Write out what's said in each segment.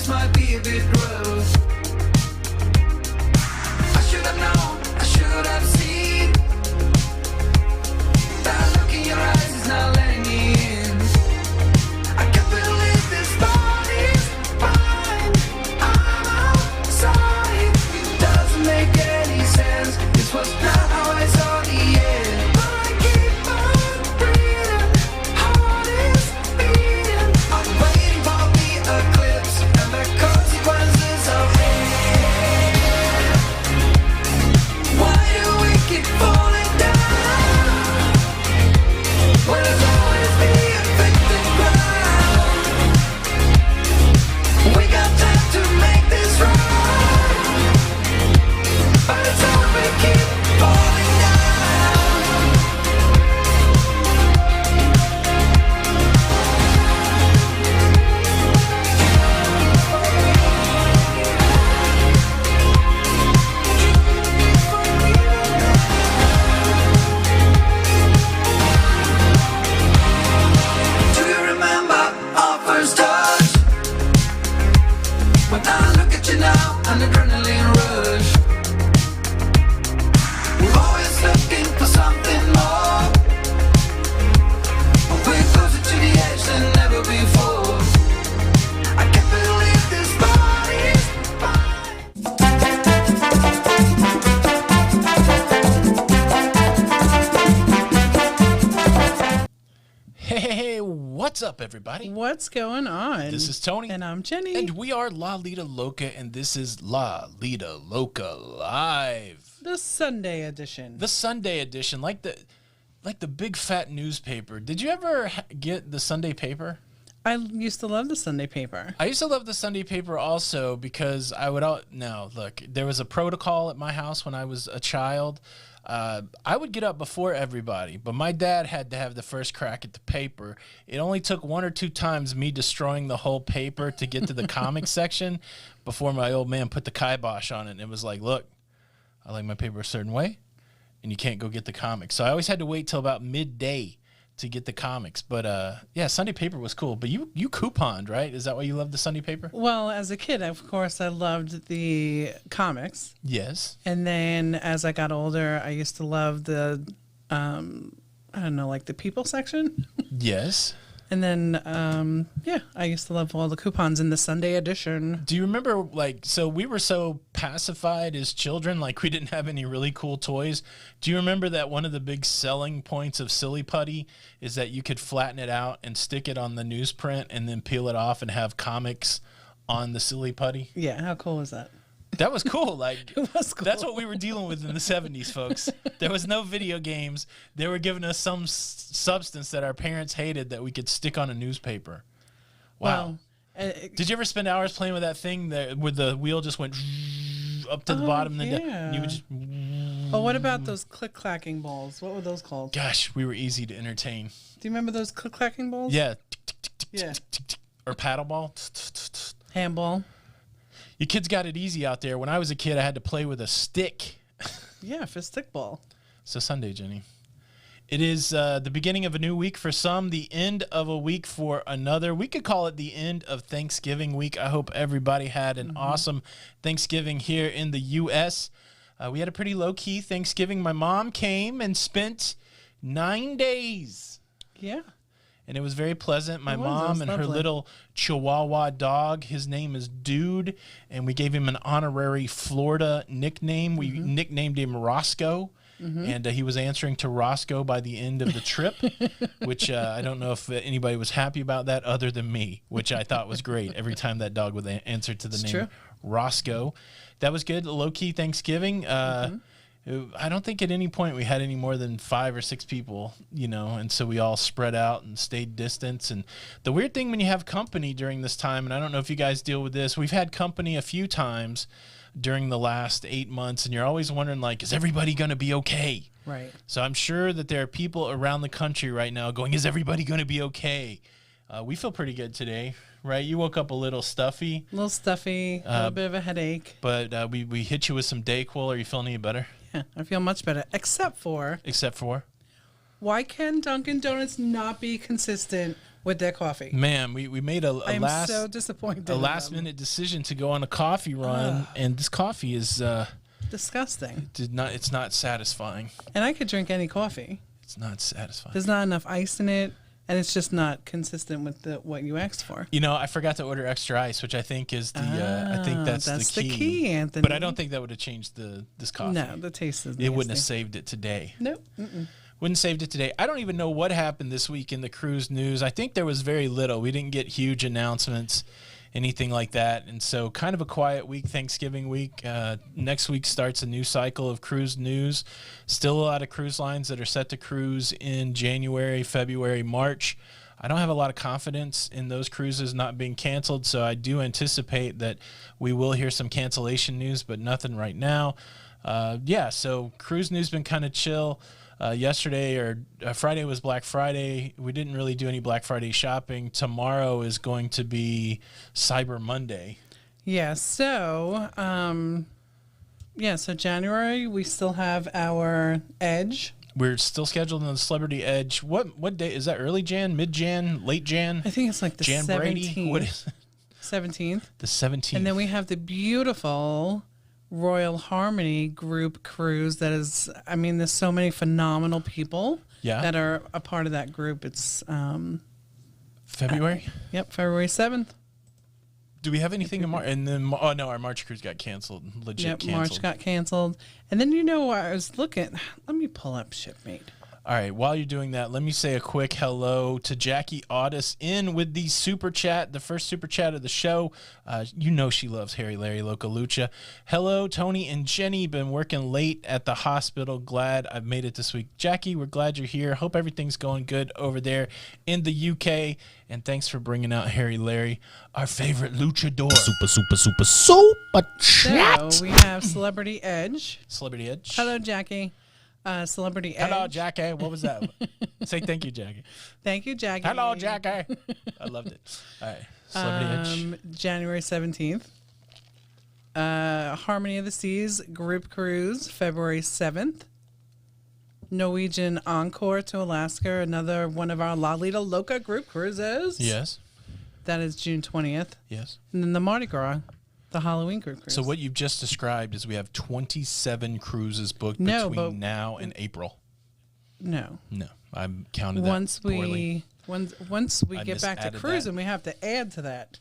this might be a bit gross. I should have known, I should have seen. That look in your eyes is not letting me in. I can't believe this body's fine. I'm outside. It doesn't make any sense. This was not how I saw the end. But I keep on breathing. Heart is beating. I'm waiting for the eclipse and the consequences of it. Why do we keep falling down when it's always the infected ground? We got time to make this right, but it's all we keep falling down. Do you remember our first touch? When I look at you now, an adrenaline rush. We're always looking for something more, but we're closer to the edge than ever before. I can't believe this body's fine. Hey, what's up, everybody? What's going on? This is Tony. And I'm Jenny. And we are Lido Loca, and this is Lido Loca Live. The Sunday edition. The Sunday edition, like the big fat newspaper. Did you ever get the Sunday paper? I used to love the Sunday paper. I used to love the Sunday paper also because I would look, there was a protocol at my house when I was a child. I would get up before everybody, but my dad had to have the first crack at the paper. It only took one or two times me destroying the whole paper to get to the comic section before my old man put the kibosh on it. And it was like, look, I like my paper a certain way, and you can't go get the comics. So I always had to wait till about midday to get the comics. But yeah, Sunday paper was cool. But you couponed, right? Is that why you loved the Sunday paper? Well, as a kid, of course, I loved the comics. Yes. And then as I got older, I used to love the, I don't know, like the people section. Yes. And then, yeah, I used to love all the coupons in the Sunday edition. Do you remember, so we were so pacified as children, like we didn't have any really cool toys. Do you remember that one of the big selling points of Silly Putty is that you could flatten it out and stick it on the newsprint and then peel it off and have comics on the Silly Putty? Yeah, how cool was that? That was cool. It was cool. That's what we were dealing with in the 70s, folks. There was no video games. They were giving us some substance that our parents hated that we could stick on a newspaper. Wow. Well, did you ever spend hours playing with that thing where the wheel just went up to the bottom and then and you would just... Oh, what about those click-clacking balls? What were those called? Gosh, we were easy to entertain. Do you remember those click-clacking balls? Yeah. Yeah. Or paddleball. Handball. You kids got it easy out there. When I was a kid, I had to play with a stick. Yeah, for stickball. So Sunday, Jenny. It is the beginning of a new week for some, the end of a week for another. We could call it the end of Thanksgiving week. I hope everybody had an awesome Thanksgiving here in the U.S. We had a pretty low-key Thanksgiving. My mom came and spent 9 days. Yeah. And it was very pleasant. My It mom was and her lovely. little Chihuahua dog, his name is Dude, and we gave him an honorary Florida nickname. We nicknamed him Roscoe, and he was answering to Roscoe by the end of the trip, which I don't know if anybody was happy about that other than me, which I thought was great. Every time that dog would answer to the name true. Roscoe. That was good. Low-key Thanksgiving. I don't think at any point we had any more than 5 or 6 people, and so we all spread out and stayed distance. And the weird thing when you have company during this time, and I don't know if you guys deal with this, we've had company a few times during the last 8 months, and you're always wondering, is everybody going to be okay? Right. So I'm sure that there are people around the country right now going, is everybody going to be okay? We feel pretty good today, right? You woke up a little stuffy. A little stuffy, a little bit of a headache. But we hit you with some Dayquil. Are you feeling any better? Yeah, I feel much better. Except for, Except for? why can Dunkin' Donuts not be consistent with that coffee. Man, we made a I'm last so disappointed. a in last them. minute decision to go on a coffee run, and this coffee is Disgusting. it's not satisfying. And I could drink any coffee. It's not satisfying. There's not enough ice in it, and it's just not consistent with what you asked for. You know, I forgot to order extra ice, which I think is the I think that's the key. Anthony. But I don't think that would have changed this coffee. No, the taste is It wouldn't have nasty. saved it today. Nope. Mm-mm. Wouldn't saved it today. I don't even know what happened this week in the cruise news. I think there was very little. We didn't get huge announcements, anything like that. And so kind of a quiet week, Thanksgiving week. Next week starts a new cycle of cruise news. Still a lot of cruise lines that are set to cruise in January, February, March. I don't have a lot of confidence in those cruises not being canceled, so I do anticipate that we will hear some cancellation news, but nothing right now. So cruise news been kind of chill. Yesterday or Friday was Black Friday. We didn't really do any Black Friday shopping. Tomorrow is going to be Cyber Monday. Yeah. So, so January we still have our Edge. We're still scheduled on the Celebrity Edge. What day is that? Early Jan, mid Jan, late Jan? I think it's like the Jan 17th. Brady. What is it? 17th. The 17th? And then we have the beautiful Royal Harmony group cruise that is, I mean, there's so many phenomenal people that are a part of that group. It's February? February 7th. Do we have anything in March? And then, oh no, our March cruise got canceled. Legit canceled. March got canceled. And then, I was looking, let me pull up Shipmate. All right, while you're doing that, let me say a quick hello to Jackie Audis in with the super chat, the first super chat of the show. She loves Harry, Larry, Loca, Lucha. Hello, Tony and Jenny. Been working late at the hospital. Glad I've made it this week. Jackie, we're glad you're here. Hope everything's going good over there in the UK. And thanks for bringing out Harry, Larry, our favorite luchador. Super chat. So we have Celebrity Edge. Celebrity Edge. Hello, Jackie. Celebrity Edge. Hello, Jackie. What was that? Say thank you, Jackie. Thank you, Jackie. Hello, Jackie. I loved it. All right. Celebrity Edge. January 17th. Harmony of the Seas group cruise, February 7th. Norwegian Encore to Alaska, another one of our Lido Loca group cruises. Yes. That is June 20th. Yes. And then the Mardi Gras, the Halloween group cruise. So what you've just described is we have 27 cruises booked between now and April. No. No, I counted that poorly. Once we get back to cruising, we have to add to that.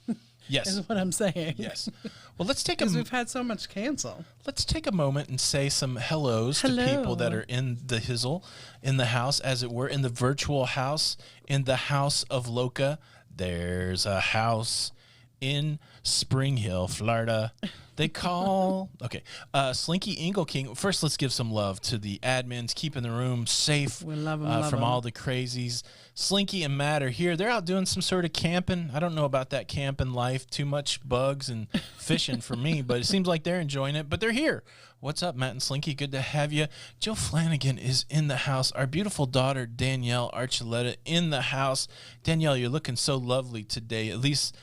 Yes. Is what I'm saying. Yes. Well, let's take because we've had so much cancel. Let's take a moment and say some hellos to people that are in the hizzle, in the house, as it were, in the virtual house, in the house of Loca. There's a house in Spring Hill, Florida. They call Slinky Ingle King. First, let's give some love to the admins, keeping the room safe. We love them, from all the crazies. Slinky and Matt are here. They're out doing some sort of camping. I don't know about that camping life. Too much bugs and fishing for me, but it seems like they're enjoying it. But they're here. What's up, Matt and Slinky? Good to have you. Jill Flanagan is in the house. Our beautiful daughter, Danielle Archuleta, in the house. Danielle, you're looking so lovely today. At least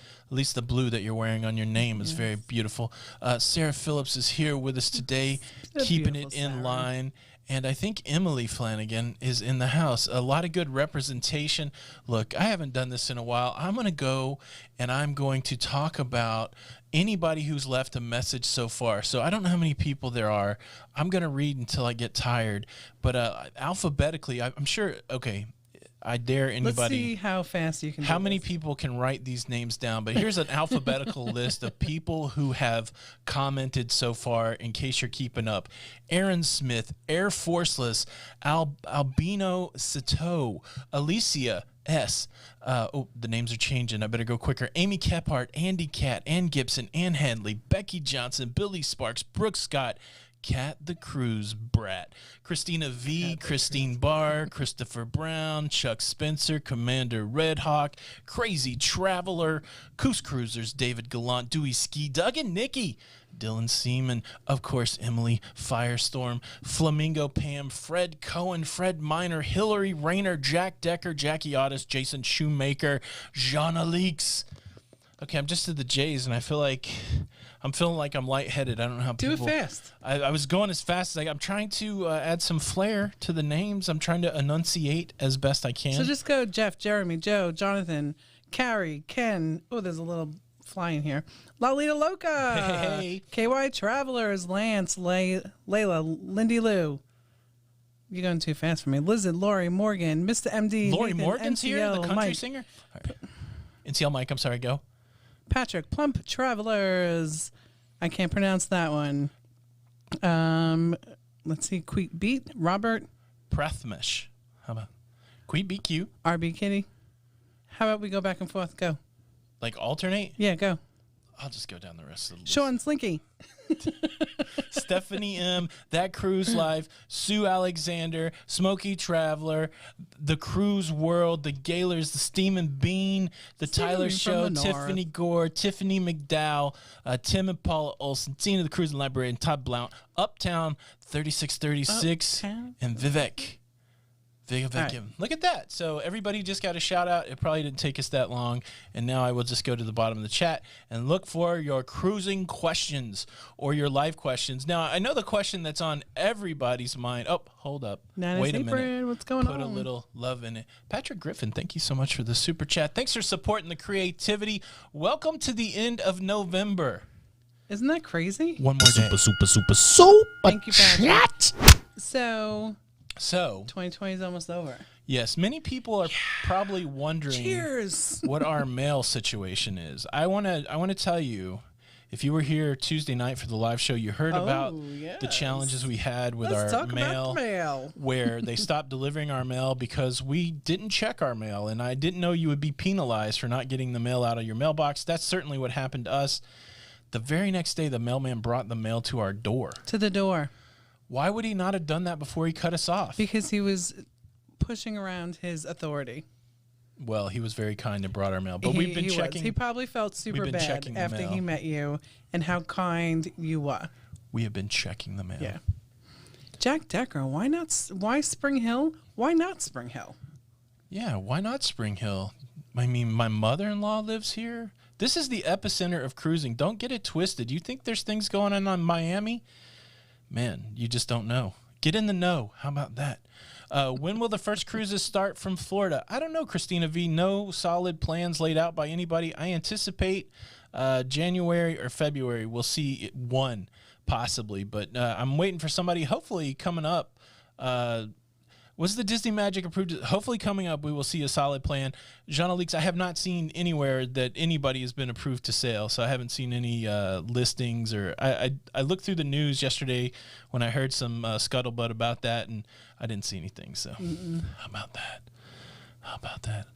the blue that you're wearing on your name is very beautiful. Sarah Phillips is here with us today, keeping it in line. And I think Emily Flanagan is in the house. A lot of good representation. Look, I haven't done this in a while. I'm going to go and I'm going to talk about anybody who's left a message so far. So I don't know how many people there are. I'm going to read until I get tired. But alphabetically, I'm sure, I dare anybody. Let's see how fast you can. How many people can write these names down? But here's an alphabetical list of people who have commented so far, in case you're keeping up. Aaron Smith, Air Forceless, Albino Sito, Alicia S. The names are changing. I better go quicker. Amy Kephart, Andy Cat, Ann Gibson, Ann Hadley, Becky Johnson, Billy Sparks, Brooke Scott, Cat the Cruise Brat, Christina V, Christine Barr, Christopher Brown, Chuck Spencer, Commander Red Hawk, Crazy Traveler, Coos Cruisers, David Gallant, Dewey Ski, Doug and Nikki, Dylan Seaman, of course, Emily Firestorm, Flamingo Pam, Fred Cohen, Fred Miner, Hillary Rayner, Jack Decker, Jackie Audis, Jason Shoemaker, Jana Leaks. Okay, I'm just to the J's, and I feel like I'm feeling like I'm lightheaded. I don't know how people... Do it fast. I was going as fast as I'm trying to add some flair to the names. I'm trying to enunciate as best I can. So just go Jeff, Jeremy, Joe, Jonathan, Carrie, Ken. Oh, there's a little fly in here. Lido Loca. Hey. KY Travelers, Lance, Layla, Lindy Lou. You're going too fast for me. Lizard, Lori, Morgan, Mr. MD. Lori Nathan, Morgan's NCL, here, the country Mike, singer. All right. NCL Mike, I'm sorry, go. Patrick, Plump Travelers. I can't pronounce that one. Let's see. Queet Beat, Robert. Prathmesh. How about Queet BQ? RB Kitty. How about we go back and forth? Go. Like alternate? Yeah, go. I'll just go down the rest of the list. Sean Slinky. Stephanie M, That Cruise Life, Sue Alexander, Smoky Traveler, The Cruise World, The Gaylors, The Steam and Bean, The Tyler Show, Tiffany Gore, Tiffany McDowell, Tim and Paula Olson, Tina the Cruising Librarian, Todd Blount, Uptown 3636, Uptown. and Vivek. Right. Look at that. So everybody just got a shout out. It probably didn't take us that long. And now I will just go to the bottom of the chat and look for your cruising questions or your live questions. Now, I know the question that's on everybody's mind. Oh, hold up. Wait a minute. What's going on? Put a little love in it. Patrick Griffin, thank you so much for the super chat. Thanks for supporting the creativity. Welcome to the end of November. Isn't that crazy? One more day. Super. Thank you, Patrick. So 2020 is almost over. Yes, many people are probably wondering Cheers. what our mail situation is. I want to tell you, if you were here Tuesday night for the live show, you heard about the challenges we had with Let's our talk about the mail. where they stopped delivering our mail because we didn't check our mail, and I didn't know you would be penalized for not getting the mail out of your mailbox. That's certainly what happened to us. The very next day, the mailman brought the mail to our door. To the door. Why would he not have done that before he cut us off? Because he was pushing around his authority. Well, he was very kind and brought our mail, but we've been checking. He probably felt super bad after he met you and how kind you were. We have been checking the mail. Yeah. Jack Decker, why Spring Hill? Why not Spring Hill? Yeah, why not Spring Hill? I mean, my mother-in-law lives here. This is the epicenter of cruising. Don't get it twisted. You think there's things going on in Miami? Man, you just don't know. Get in the know. How about that? When will the first cruises start from Florida? I don't know, Christina V. No solid plans laid out by anybody. I anticipate January or February. We'll see one, possibly. But I'm waiting for somebody, hopefully coming up. Was the Disney Magic approved? Hopefully coming up, we will see a solid plan. Jean Alix, I have not seen anywhere that anybody has been approved to sail, so I haven't seen any listings. Or I looked through the news yesterday when I heard some scuttlebutt about that, and I didn't see anything. So how about that? How about that?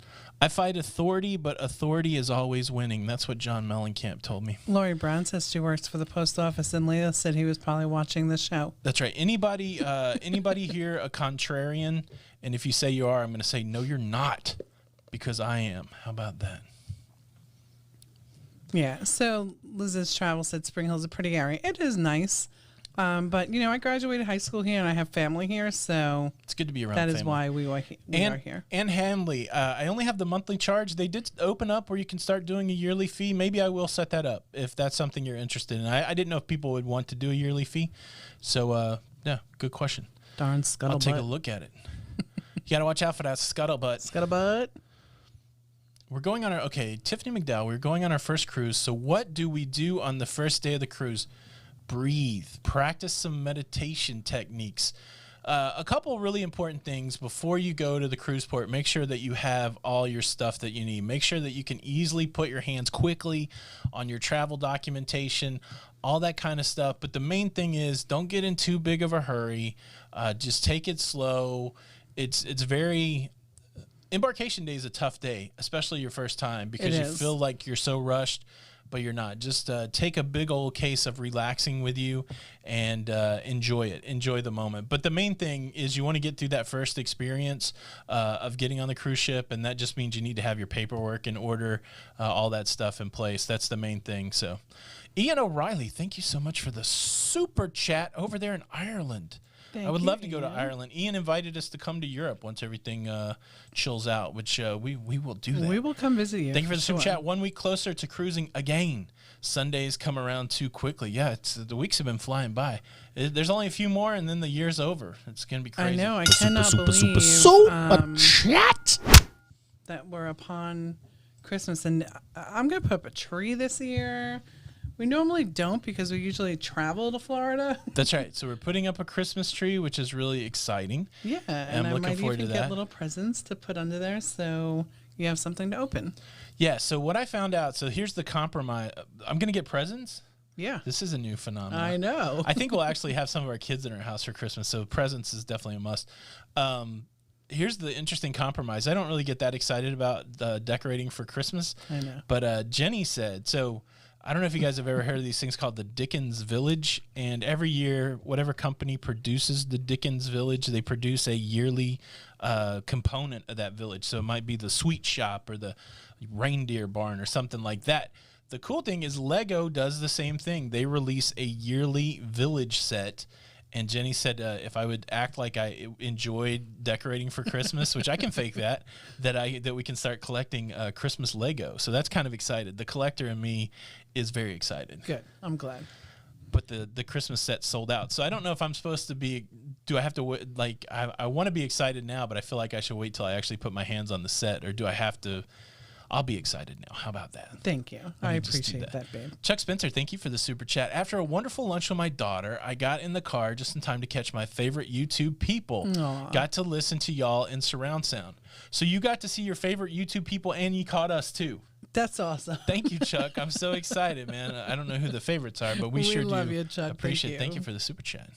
I fight authority, but authority is always winning. That's what John Mellencamp told me. Lori Brown says she works for the post office, and Leah said he was probably watching the show. That's right. Anybody here a contrarian? And if you say you are, I'm going to say, no, you're not, because I am. How about that? Yeah. So Liz's Travel said Spring Hill's a pretty area. It is nice. But, you know, I graduated high school here and I have family here, so it's good to be around that family. is why we are here. And Hanley, I only have the monthly charge. They did open up where you can start doing a yearly fee. Maybe I will set that up if that's something you're interested in. I didn't know if people would want to do a yearly fee. So, yeah, good question. Darn scuttlebutt. I'll take a look at it. You got to watch out for that scuttlebutt. Scuttlebutt. We're going on Tiffany McDowell, we're going on our first cruise. So what do we do on the first day of the cruise? Breathe, practice some meditation techniques. A couple really important things before you go to the cruise port. Make sure that you have all your stuff that you need. Make sure that you can easily put your hands quickly on your travel documentation, all that kind of stuff. But the main thing is don't get in too big of a hurry. Just take it slow. It's very... Embarkation day is a tough day, especially your first time, because you feel like you're so rushed. But you're not. Just take a big old case of relaxing with you and enjoy it. Enjoy the moment. But the main thing is you want to get through that first experience of getting on the cruise ship, and that just means you need to have your paperwork in order, all that stuff in place. That's the main thing. So, Ian O'Reilly, thank you so much for the super chat over there in Ireland. I would love to go to Ireland. Ian invited us to come to Europe once everything chills out, which we will do that. We will come visit you. Thank you for the super chat. 1 week closer to cruising again. Sundays come around too quickly. Yeah, the weeks have been flying by. There's only a few more, and then the year's over. It's going to be crazy. I know. I cannot believe chat that we're upon Christmas. And I'm going to put up a tree this year. We normally don't because we usually travel to Florida. That's right. So we're putting up a Christmas tree, which is really exciting. Yeah, and I'm looking might forward even to get that. little presents to put under there so you have something to open. Yeah, so what I found out, so here's the compromise. I'm going to get presents. Yeah. This is a new phenomenon. I know. I think we'll actually have some of our kids in our house for Christmas, so presents is definitely a must. Here's the interesting compromise. I don't really get that excited about decorating for Christmas. I know. But Jenny said, so I don't know if you guys have ever heard of these things called the Dickens Village, and every year, whatever company produces the Dickens Village, they produce a yearly component of that village. So it might be the sweet shop or the reindeer barn or something like that. The cool thing is Lego does the same thing. They release a yearly village set. And Jenny said if I would act like I enjoyed decorating for Christmas, which I can fake that we can start collecting Christmas Lego. So that's kind of excited. The collector in me is very excited. Good. I'm glad. But the Christmas set sold out. So I don't know if I'm supposed to be, do I have to, like, I want to be excited now, but I feel like I should wait till I actually put my hands on the set, or do I have to? I'll be excited now. How about that? Thank you. I appreciate that, babe. Chuck Spencer, thank you for the super chat. After a wonderful lunch with my daughter, I got in the car just in time to catch my favorite YouTube people. Aww. Got to listen to y'all in surround sound. So you got to see your favorite YouTube people, and you caught us too. That's awesome. Thank you, Chuck. I'm so excited, man. I don't know who the favorites are, but we sure love do you, Chuck. appreciate it. Thank you for the super chat.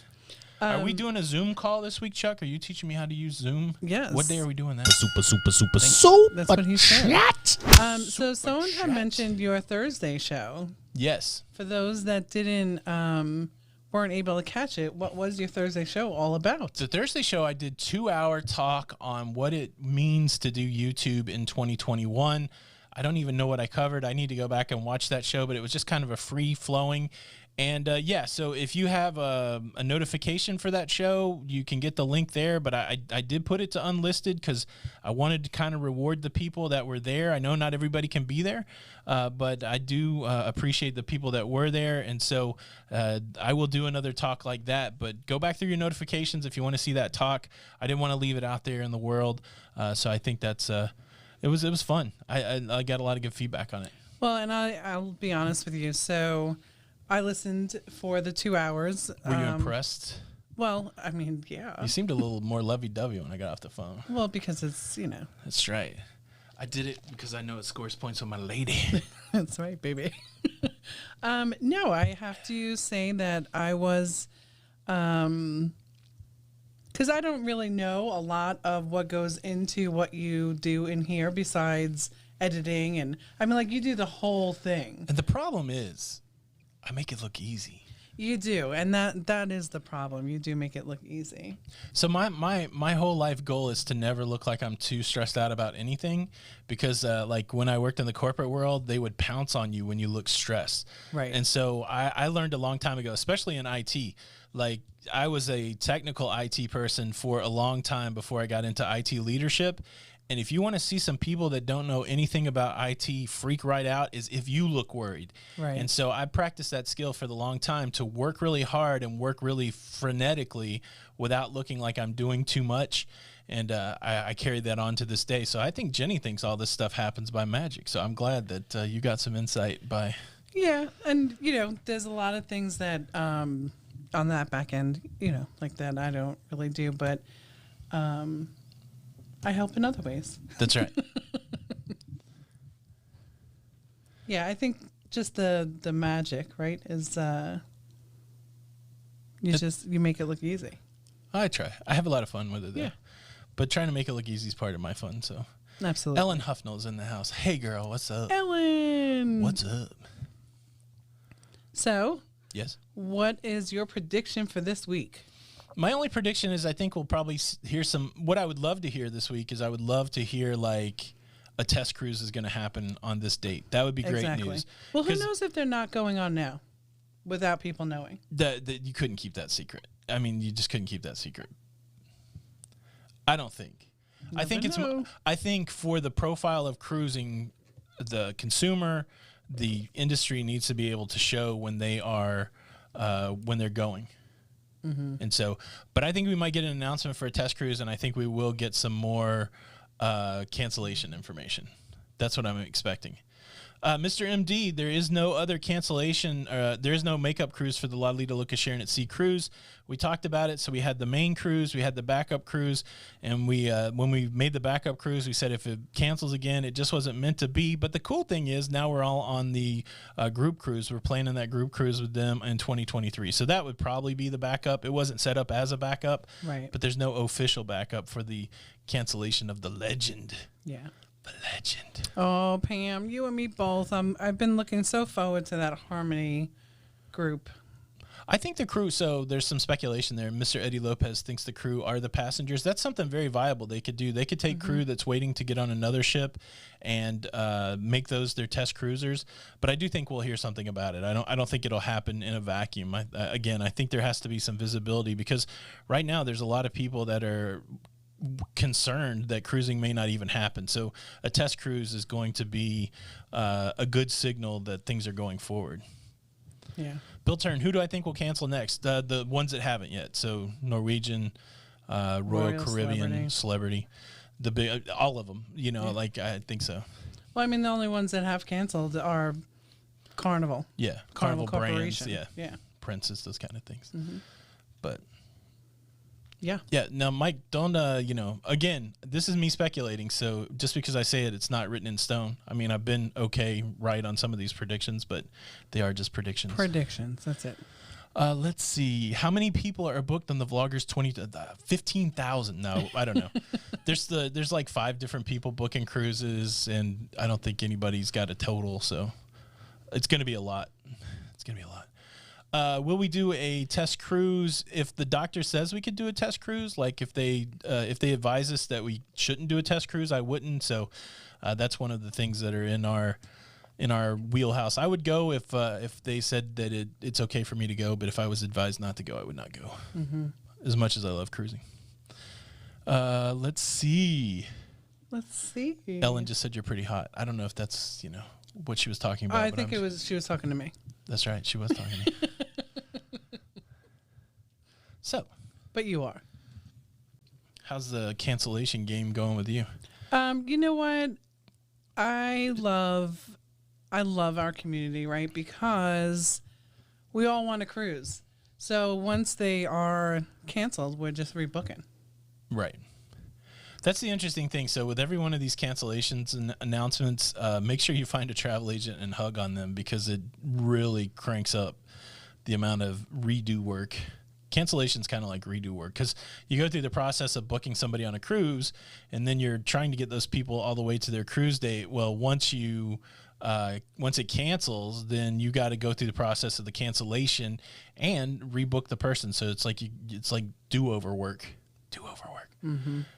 Are we doing a Zoom call this week, Chuck? Are you teaching me how to use Zoom? Yes. What day are we doing that? That's what he said. So someone had mentioned your Thursday show. Yes. For those that weren't able to catch it, what was your Thursday show all about? The Thursday show, I did 2-hour talk on what it means to do YouTube in 2021. I don't even know what I covered. I need to go back and watch that show, but it was just kind of a free-flowing. And, so if you have a notification for that show, you can get the link there. But I did put it to unlisted because I wanted to kind of reward the people that were there. I know not everybody can be there, but I do appreciate the people that were there. And so I will do another talk like that. But go back through your notifications if you want to see that talk. I didn't want to leave it out there in the world. So I think that's it was fun. I got a lot of good feedback on it. Well, and I'll be honest with you. So I listened for the 2 hours. Were you impressed? Well, I mean, yeah. You seemed a little more lovey-dovey when I got off the phone. Well, because it's, That's right. I did it because I know it scores points with my lady. That's right, baby. No, I have to say that I was, because I don't really know a lot of what goes into what you do in here besides editing. And I mean, like, you do the whole thing. And the problem is, I make it look easy. You do, and that is the problem. You do make it look easy. So my whole life goal is to never look like I'm too stressed out about anything, because like when I worked in the corporate world, they would pounce on you when you look stressed. Right. And so I learned a long time ago, especially in IT. Like, I was a technical IT person for a long time before I got into IT leadership. And if you want to see some people that don't know anything about IT freak right out, is if you look worried. Right. And so I practiced that skill for the long time, to work really hard and work really frenetically without looking like I'm doing too much. And I carried that on to this day. So I think Jenny thinks all this stuff happens by magic. So I'm glad that you got some insight by. Yeah. And, there's a lot of things that on that back end, like that I don't really do. But I help in other ways. That's right. Yeah, I think just the magic, right, is you make it look easy. I try. I have a lot of fun with it, though. Yeah. But trying to make it look easy is part of my fun, so. Absolutely. Ellen Huffnell's in the house. Hey, girl, what's up? Ellen! What's up? So. Yes? What is your prediction for this week? My only prediction is I think we'll probably hear what I would love to hear this week is I would love to hear, like, a test cruise is going to happen on this date. That would be great news. Well, who knows if they're not going on now without people knowing? That you couldn't keep that secret. I mean, you just couldn't keep that secret. I don't think. I think it's. I think for the profile of cruising, the consumer, the industry needs to be able to show when they are, when they're going. And so, but I think we might get an announcement for a test cruise, and I think we will get some more cancellation information. That's what I'm expecting. Mr. MD, there is no other cancellation. There is no makeup cruise for the Lido Loca Sharon at Sea cruise. We talked about it. So we had the main cruise, we had the backup cruise, and we when we made the backup cruise, we said if it cancels again, it just wasn't meant to be. But the cool thing is now we're all on the group cruise. We're planning that group cruise with them in 2023. So that would probably be the backup. It wasn't set up as a backup, right? But there's no official backup for the cancellation of the Legend. Yeah. Legend. Oh, Pam, you and me both. I've been looking so forward to that Harmony group. I think the crew, so there's some speculation there. Mr. Eddie Lopez thinks the crew are the passengers. That's something very viable they could do. They could take crew that's waiting to get on another ship and make those their test cruisers. But I do think we'll hear something about it. I don't think it'll happen in a vacuum. I think there has to be some visibility because right now there's a lot of people that are concerned that cruising may not even happen. So a test cruise is going to be a good signal that things are going forward. Yeah. Bill Turn, who do I think will cancel next? The ones that haven't yet. So Norwegian, Royal Caribbean, Celebrity, the big, all of them. You know, I think so. Well, I mean, the only ones that have canceled are Carnival. Yeah, Carnival brands. Corporation. Yeah, Princess, those kind of things. But. Yeah. Yeah. Now, Mike, don't, again, this is me speculating. So just because I say it, it's not written in stone. I mean, I've been right on some of these predictions, but they are just predictions. Predictions. That's it. Let's see. How many people are booked on the Vloggers 15,000? No, I don't know. There's like 5 different people booking cruises, and I don't think anybody's got a total. So it's going to be a lot. It's going to be a lot. Will we do a test cruise if the doctor says we could do a test cruise? Like if they advise us that we shouldn't do a test cruise, I wouldn't. So that's one of the things that are in our wheelhouse. I would go if they said that it's okay for me to go, but if I was advised not to go, I would not go. As much as I love cruising. Let's see. Ellen just said you're pretty hot. I don't know if that's what she was talking about. I think she was talking to me. That's right. She was talking to me. So. But you are. How's the cancellation game going with you? You know what? I love our community, right? Because we all want to cruise. So once they are canceled, we're just rebooking. Right. That's the interesting thing. So with every one of these cancellations and announcements, make sure you find a travel agent and hug on them because it really cranks up the amount of redo work. Cancellation's kind of like redo work because you go through the process of booking somebody on a cruise and then you're trying to get those people all the way to their cruise date. Well, once it cancels, then you got to go through the process of the cancellation and rebook the person. So it's like do-over work.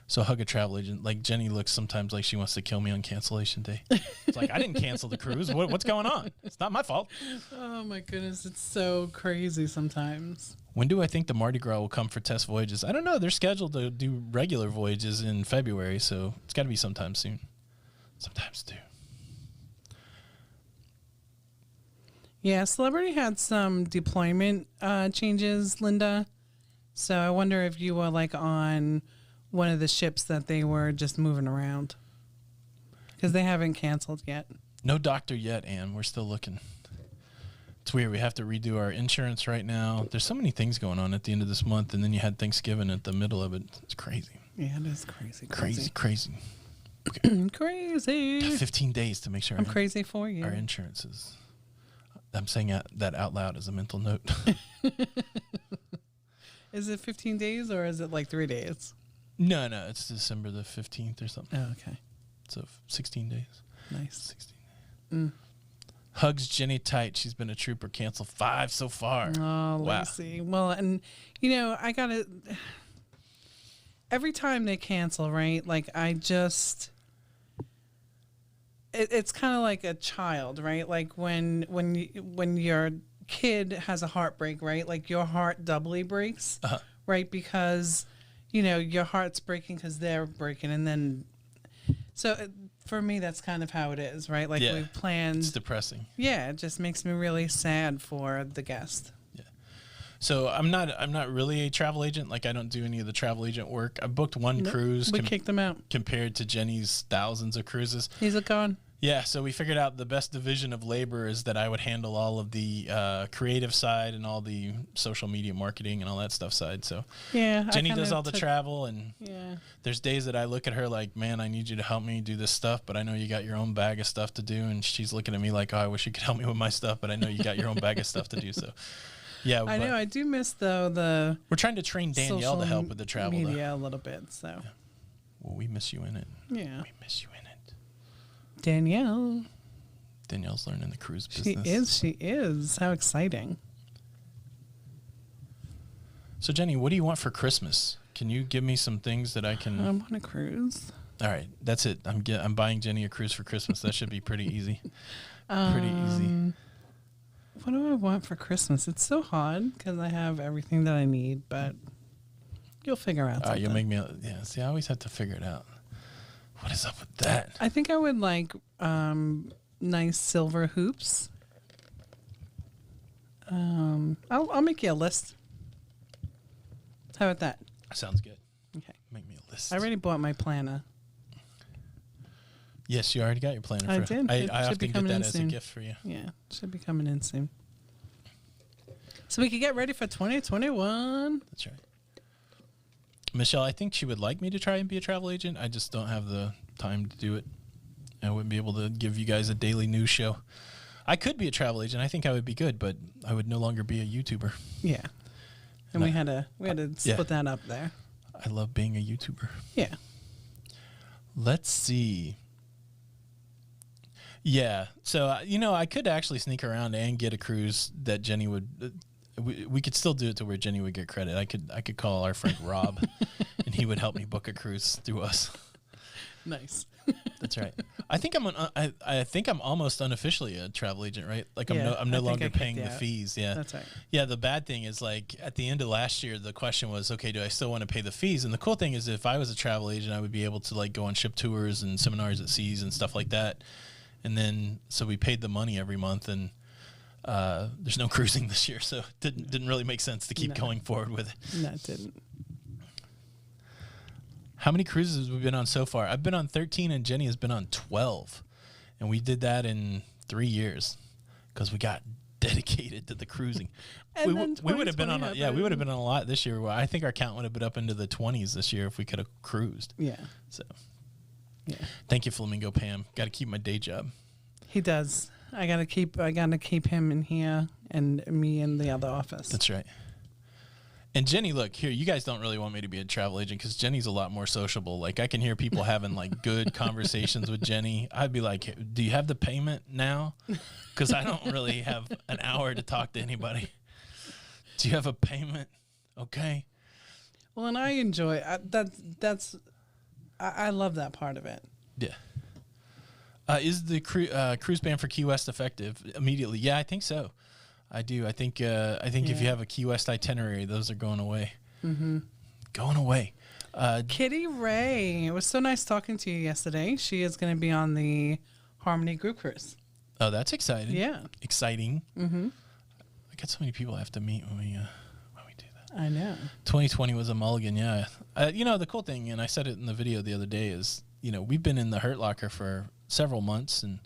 So hug a travel agent. Like Jenny looks sometimes like she wants to kill me on cancellation day. It's like, I didn't cancel the cruise. What's going on? It's not my fault. Oh my goodness. It's so crazy sometimes. When do I think the Mardi Gras will come for test voyages? I don't know. They're scheduled to do regular voyages in February, so it's got to be sometime soon. Sometimes too. Yeah, Celebrity had some deployment changes, Linda. So I wonder if you were like on one of the ships that they were just moving around. Because they haven't canceled yet. No doctor yet, Ann. We're still looking. It's weird. We have to redo our insurance right now. There's so many things going on at the end of this month, and then you had Thanksgiving at the middle of it. It's crazy. Yeah, it is crazy. Crazy. Okay. Crazy. 15 days to make sure I'm crazy for you. Our insurance is... I'm saying that out loud as a mental note. Is it 15 days or is it like 3 days? No, it's December the 15th or something. Oh, okay. So 16 days. Nice. 16 days. Hugs Jenny tight. She's been a trooper. Cancel 5 so far. Oh, wow. Lacey. Well, and, I got to... Every time they cancel, right? Like, I just... It's kind of like a child, right? Like when your kid has a heartbreak, right? Like your heart doubly breaks, Uh-huh. right? Because, you know, your heart's breaking because they're breaking. And then, so for me, that's kind of how it is, right? Like Yeah. we've planned. It's depressing. Yeah, it just makes me really sad for the guest. So I'm not really a travel agent. Like I don't do any of the travel agent work. I booked one Nope, cruise we kicked him out. compared to Jenny's thousands of cruises. He's gone. Yeah, so we figured out the best division of labor is that I would handle all of the creative side and all the social media marketing and all that stuff side. So Yeah, Jenny does all the travel, and Yeah, there's days that I look at her like, man, I need you to help me do this stuff, but I know you got your own bag of stuff to do. And she's looking at me like, oh, I wish you could help me with my stuff, but I know you got your own bag of stuff to do. So yeah, I know. I do miss though the we're trying to train Danielle to social help with the travel. media a little bit. So Well, we miss you in it. yeah, We miss you in it. Danielle. Danielle's learning the cruise She business. is. She is. How exciting! So Jenny, what do you want for Christmas? Can you give me some things that I I can? want a cruise. All right, that's it. I'm buying Jenny a cruise for Christmas. That should be pretty easy. Pretty easy. What do I want for Christmas? It's so hard because I have everything that I need, but you'll figure out something. You'll make me. Yeah. See, I always have to figure it out. What is up with that? I think I would like nice silver hoops. I'll make you a list. How about that? Sounds good. Okay. Make me a list. I already bought my planner. Yes, you already got your planner. I for, did. I It should often be get coming that in as soon. a gift for you. Yeah, should be coming in soon. So we can get ready for 2021. That's right. Michelle, I think she would like me to try and be a travel agent. I just don't have the time to do it. I wouldn't be able to give you guys a daily news show. I could be a travel agent. I think I would be good, but I would no longer be a YouTuber. Yeah. And we had to yeah. split that up there. I love being a YouTuber. Yeah. Let's see. Yeah. So, I could actually sneak around and get a cruise that Jenny would. We could still do it to where Jenny would get credit. I could call our friend Rob, and he would help me book a cruise through us. Nice. That's right. I think I'm almost unofficially a travel agent, right? Like Yeah, I'm no I think longer I paying kicked the you out. fees. Yeah. That's right. Yeah. The bad thing is like at the end of last year, the question was, okay, do I still want to pay the fees? And the cool thing is if I was a travel agent, I would be able to like go on ship tours and seminars at seas and stuff like that. And then, so we paid the money every month and, there's no cruising this year. So it didn't really make sense to keep going forward with it. No, it didn't. How many cruises have we been on so far? I've been on 13 and Jenny has been on 12. And we did that in 3 years because we got dedicated to the cruising. And we then would have been on 2020 we would have been on a lot this year. I think our count would have been up into the 20s this year if we could have cruised. Yeah. So Yeah. thank you, Flamingo Pam. Got to keep my day job. He does. I gotta keep him in here and me in the other office. That's right. And Jenny, look here. You guys don't really want me to be a travel agent because Jenny's a lot more sociable. Like I can hear people having like good conversations with Jenny. I'd be like, "Do you have the payment now?" Because I don't really have an hour to talk to anybody. Do you have a payment? Okay. Well, and I enjoy I love that part of it. Yeah. Is the cruise ban for Key West effective immediately? Yeah, I think so. I do. I think if you have a Key West itinerary, those are going away. Mm-hmm. Going away. Kitty Ray, it was so nice talking to you yesterday. She is going to be on the Harmony Group Cruise. Oh, that's exciting. Yeah. Exciting. Mm-hmm. I got so many people I have to meet when we do that. I know. 2020 was a mulligan, yeah. The cool thing, and I said it in the video the other day, is, we've been in the Hurt Locker for several months, and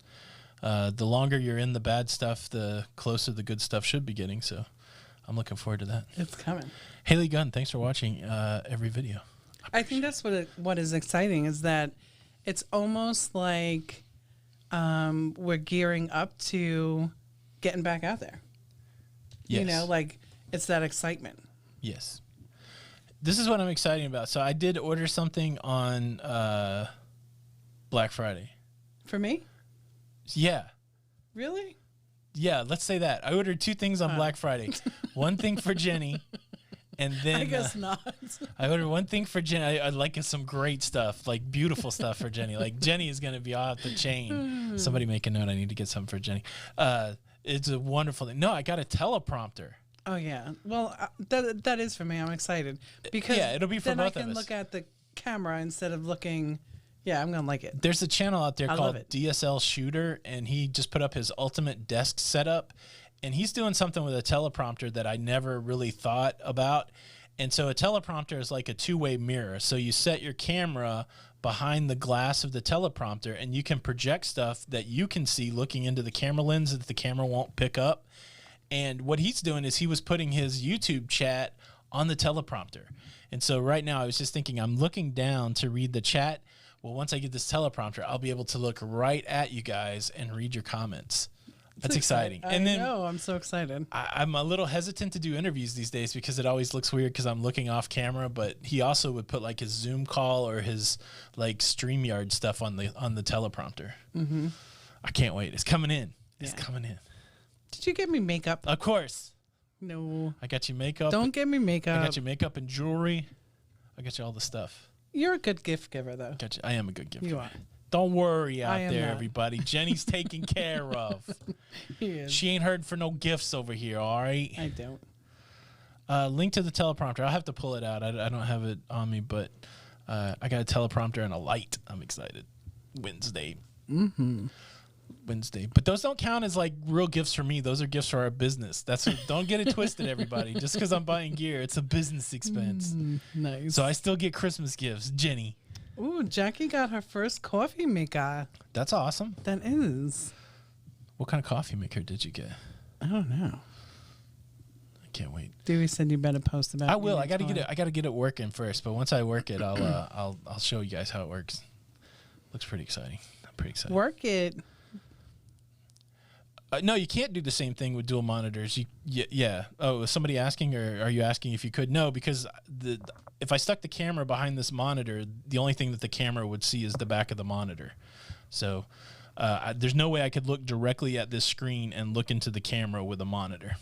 the longer you're in the bad stuff, the closer the good stuff should be getting. So I'm looking forward to that. It's coming. Haley Gunn, thanks for watching every video. I think that's what is exciting is that it's almost like we're gearing up to getting back out there. Yes. Like it's that excitement. Yes. This is what I'm excited about. So I did order something on Black Friday. For me? Yeah. Really? Yeah, let's say that. I ordered 2 things on Black Friday. One thing for Jenny, and then I guess not. I ordered one thing for Jenny. I like some great stuff, like beautiful stuff for Jenny. Like Jenny is going to be off the chain. Somebody make a note. I need to get something for Jenny. It's a wonderful thing. No, I got a teleprompter. Oh yeah. Well, that is for me. I'm excited because it'll be for then both I of can us. look at the camera instead of looking. Yeah, I'm gonna like it. There's a channel out there I called love it. DSL Shooter, and he just put up his ultimate desk setup, and he's doing something with a teleprompter that I never really thought about. And so a teleprompter is like a two-way mirror. So you set your camera behind the glass of the teleprompter, and you can project stuff that you can see looking into the camera lens that the camera won't pick up. And what he's doing is he was putting his YouTube chat on the teleprompter. And so right now I was just thinking, I'm looking down to read the chat. Well, once I get this teleprompter, I'll be able to look right at you guys and read your comments. That's exciting. And then I'm so excited. I'm a little hesitant to do interviews these days because it always looks weird because I'm looking off camera. But he also would put like his Zoom call or his like StreamYard stuff on the teleprompter. Mm-hmm. I can't wait. It's coming in. It's coming in. Did you get me makeup? Of course. No. I got you makeup. Don't get me makeup. I got you makeup and jewelry. I got you all the stuff. You're a good gift giver, though. Got you. I am a good giver. You are. Don't worry out I am there, not. everybody. Jenny's taken care of. He is. She ain't heard for no gifts over here, all right? I don't. Link to the teleprompter. I'll have to pull it out. I don't have it on me, but I got a teleprompter and a light. I'm excited. Wednesday. Mm-hmm. Wednesday. But those don't count as like real gifts for me. Those are gifts for our business. Don't get it twisted, everybody. Just because I'm buying gear, it's a business expense. Nice. So I still get Christmas gifts. Jenny. Ooh, Jackie got her first coffee maker. That's awesome. That is. What kind of coffee maker did you get? I don't know. I can't wait. Dewey said you better post about it. I will. I gotta get it. I gotta get it working first. But once I work it, I'll show you guys how it works. Looks pretty exciting. I'm pretty excited. Work it. No, you can't do the same thing with dual monitors. Yeah. Oh, was somebody asking, or are you asking if you could? No, because if I stuck the camera behind this monitor, the only thing that the camera would see is the back of the monitor. So there's no way I could look directly at this screen and look into the camera with a monitor.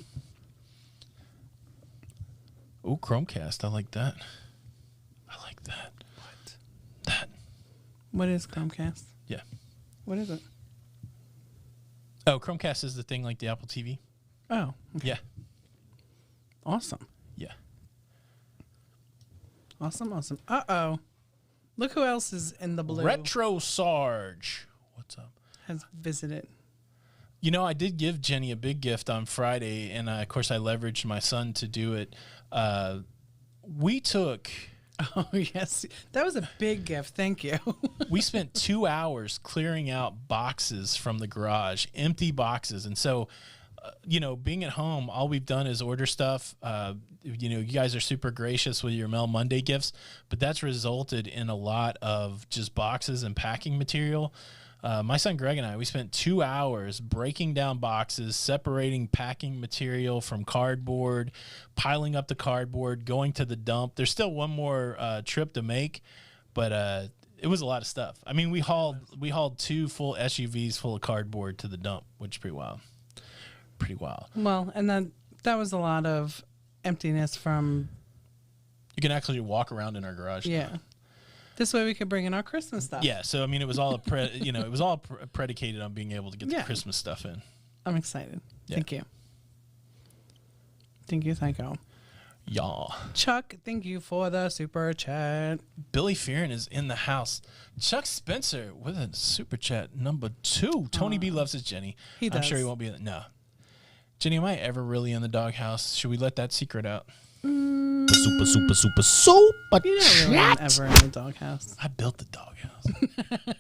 Oh, Chromecast. I like that. I like that. What? That. What is Chromecast? Yeah. What is it? Oh, Chromecast is the thing like the Apple TV. Oh, Yeah. awesome. Yeah. Awesome. Uh-oh. Look who else is in the blue. Retro Sarge. What's up? Has visited. You know, I did give Jenny a big gift on Friday, and of course I leveraged my son to do it. We took... Oh, yes. That was a big gift. Thank you. We spent 2 hours clearing out boxes from the garage, empty boxes. And so, being at home, all we've done is order stuff. You guys are super gracious with your Mail Monday gifts, but that's resulted in a lot of just boxes and packing material. My son Greg and I, we spent 2 hours breaking down boxes, separating packing material from cardboard, piling up the cardboard, going to the dump. There's still one more trip to make, but it was a lot of stuff. I mean, we hauled 2 full SUVs full of cardboard to the dump, which is pretty wild. Pretty wild. Well, and that was a lot of emptiness from... You can actually walk around in our garage. Yeah. now. This way we could bring in our Christmas stuff. Yeah. So I mean, it was all predicated on being able to get the Christmas stuff in. I'm excited. Yeah. Thank you. Thank you. Y'all. Chuck, thank you for the super chat. Billy Fearon is in the house. Chuck Spencer with a super chat number 2. Tony B loves his Jenny. He I'm sure he does. won't be in No. Jenny, am I ever really in the doghouse? Should we let that secret out? But you're not really ever in the doghouse. I built the doghouse.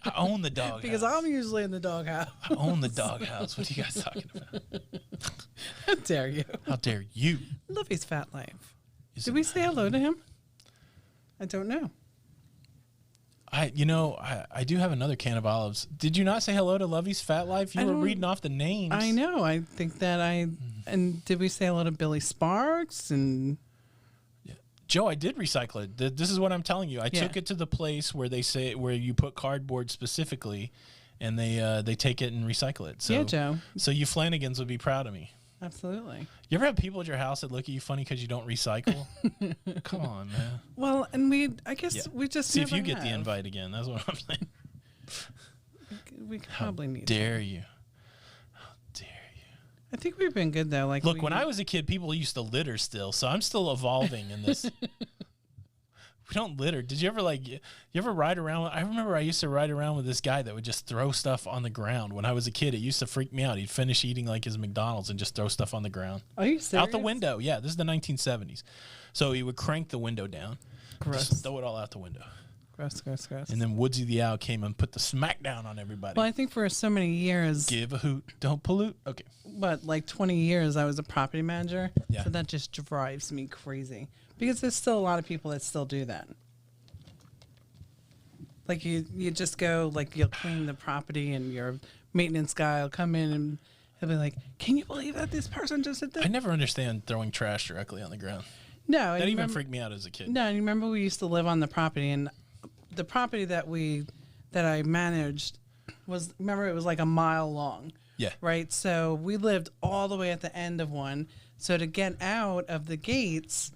I own the doghouse. Because I'm usually in the doghouse. I own the doghouse. What are you guys talking about? How dare you? How dare you? Love his fat life. Is Did it- we say hello to him? I don't know. I do have another can of olives. Did you not say hello to Lovey's Fat Life? You I were don't- reading off the names. I know. I think that and did we say hello to Billy Sparks? And Joe, I did recycle it. This is what I'm telling you. I took it to the place where where you put cardboard specifically, and they take it and recycle it. So, yeah, Joe. So you Flanagans would be proud of me. Absolutely. You ever have people at your house that look at you funny because you don't recycle? Come on, man. Well, and I guess we just see if never you get the have. invite again. That's what I'm saying. We probably need. Dare you? How dare you? I think we've been good though. Like, Look, when I was a kid, people used to litter still, so I'm still evolving in this. We don't litter. Did you ever you ever ride around? I remember I used to ride around with this guy that would just throw stuff on the ground. When I was a kid, it used to freak me out. He'd finish eating like his McDonald's and just throw stuff on the ground. Are you serious? Out the window. Yeah, this is the 1970s. So he would crank the window down, Gross. just throw it all out the window. Gross. And then Woodsy the Owl came and put the smack down on everybody. Well, I think for so many years, Give a hoot, don't pollute. Okay. but like 20 years, I was a property manager. Yeah. So that just drives me crazy because there's still a lot of people that still do that. Like you just go, like you'll clean the property and your maintenance guy will come in and he'll be like, can you believe that this person just did that? I never understand throwing trash directly on the ground. No. That even freaked me out as a kid. No, and you remember we used to live on the property, and the property that I managed was, remember, it was like a mile long. Yeah. Right? So we lived all the way at the end of one. So to get out of the gates,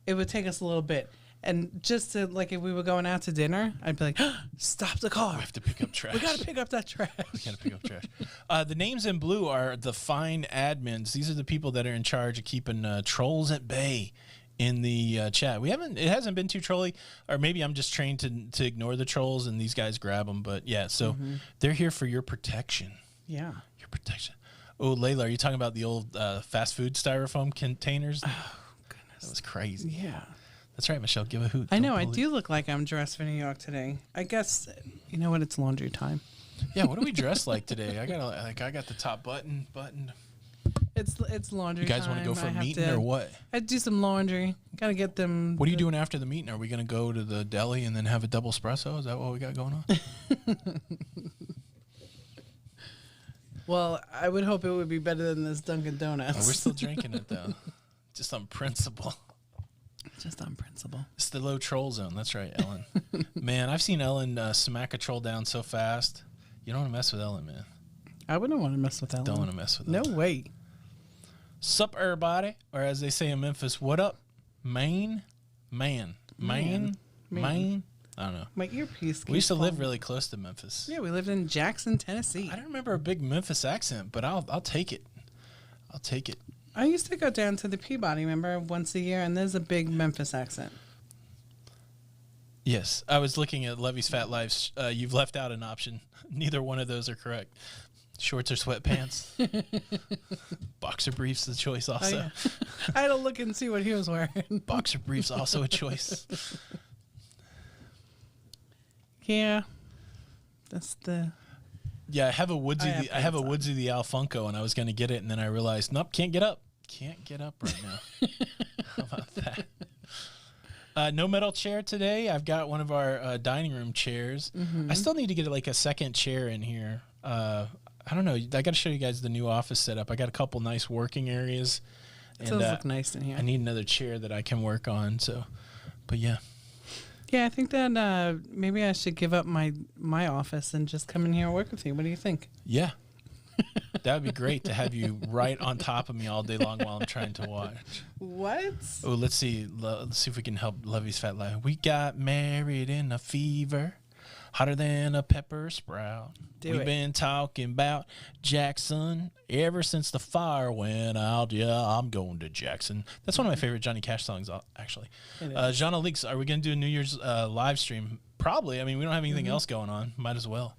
it would take us a little bit. And just to, like, if we were going out to dinner, I'd be like, stop the car. We have to pick up trash. We got to pick up that trash. We got to pick up trash. The names in blue are the fine admins. These are the people that are in charge of keeping trolls at bay in the chat. It hasn't been too trolly, or maybe I'm just trained to ignore the trolls and these guys grab them. But yeah, so they're here for your protection. Yeah. Your protection. Oh, Layla, are you talking about the old fast food styrofoam containers? Oh, goodness. That was crazy. Yeah. That's right, Michelle. Give a hoot. I know. Don't I pollute. do look like I'm dressed for New York today. I guess, you know what? It's laundry time. Yeah, what do we dress like today? I got the top button. It's laundry You guys time. want to go for I a have meeting to- or what? I do some laundry. Got to get them. What are you doing after the meeting? Are we going to go to the deli and then have a double espresso? Is that what we got going on? Well, I would hope it would be better than this Dunkin' Donuts. Oh, we're still drinking it, though. Just on principle. Just on principle. It's the low troll zone. That's right, Ellen. Man, I've seen Ellen smack a troll down so fast. You don't want to mess with Ellen, man. I wouldn't want to mess with that. Don't want to mess with No Ellen. way. Sup, everybody. Or as they say in Memphis, what up, Maine? Man. I don't know. My earpiece. We used to keeps live falling. really close to Memphis. Yeah, we lived in Jackson, Tennessee. I don't remember a big Memphis accent, but I'll take it. I'll take it. I used to go down to the Peabody, remember, once a year, and there's a big Memphis accent. Yes, I was looking at Levy's Fat Lives. You've left out an option. Neither one of those are correct. Shorts or sweatpants. Boxer briefs the choice also. Oh, yeah. I had to look and see what he was wearing. Boxer briefs also a choice. Yeah. That's the... Yeah, I have a Woodsy. I I have a pants on. Woodsy the Al Funko, and I was going to get it, and then I realized, nope, can't get up. Can't get up right now. How about that? No metal chair today. I've got one of our dining room chairs. I still need to get like a second chair in here. I don't know. I got to show you guys the new office setup. I got a couple nice working areas. It does look nice in here. I need another chair that I can work on. So, but yeah. Yeah, I think that maybe I should give up my office and just come in here and work with you. What do you think? Yeah. That would be great to have you right on top of me all day long while I'm trying to watch. What? Oh, let's see. Let's see if we can help Levy's Fat Life. We got married in a fever, hotter than a pepper sprout. We've been talking about Jackson ever since the fire went out. Yeah, I'm going to Jackson. That's one of my favorite Johnny Cash songs, actually. Jean Leaks, are we going to do a New Year's live stream? Probably. I mean, we don't have anything else going on. Might as well.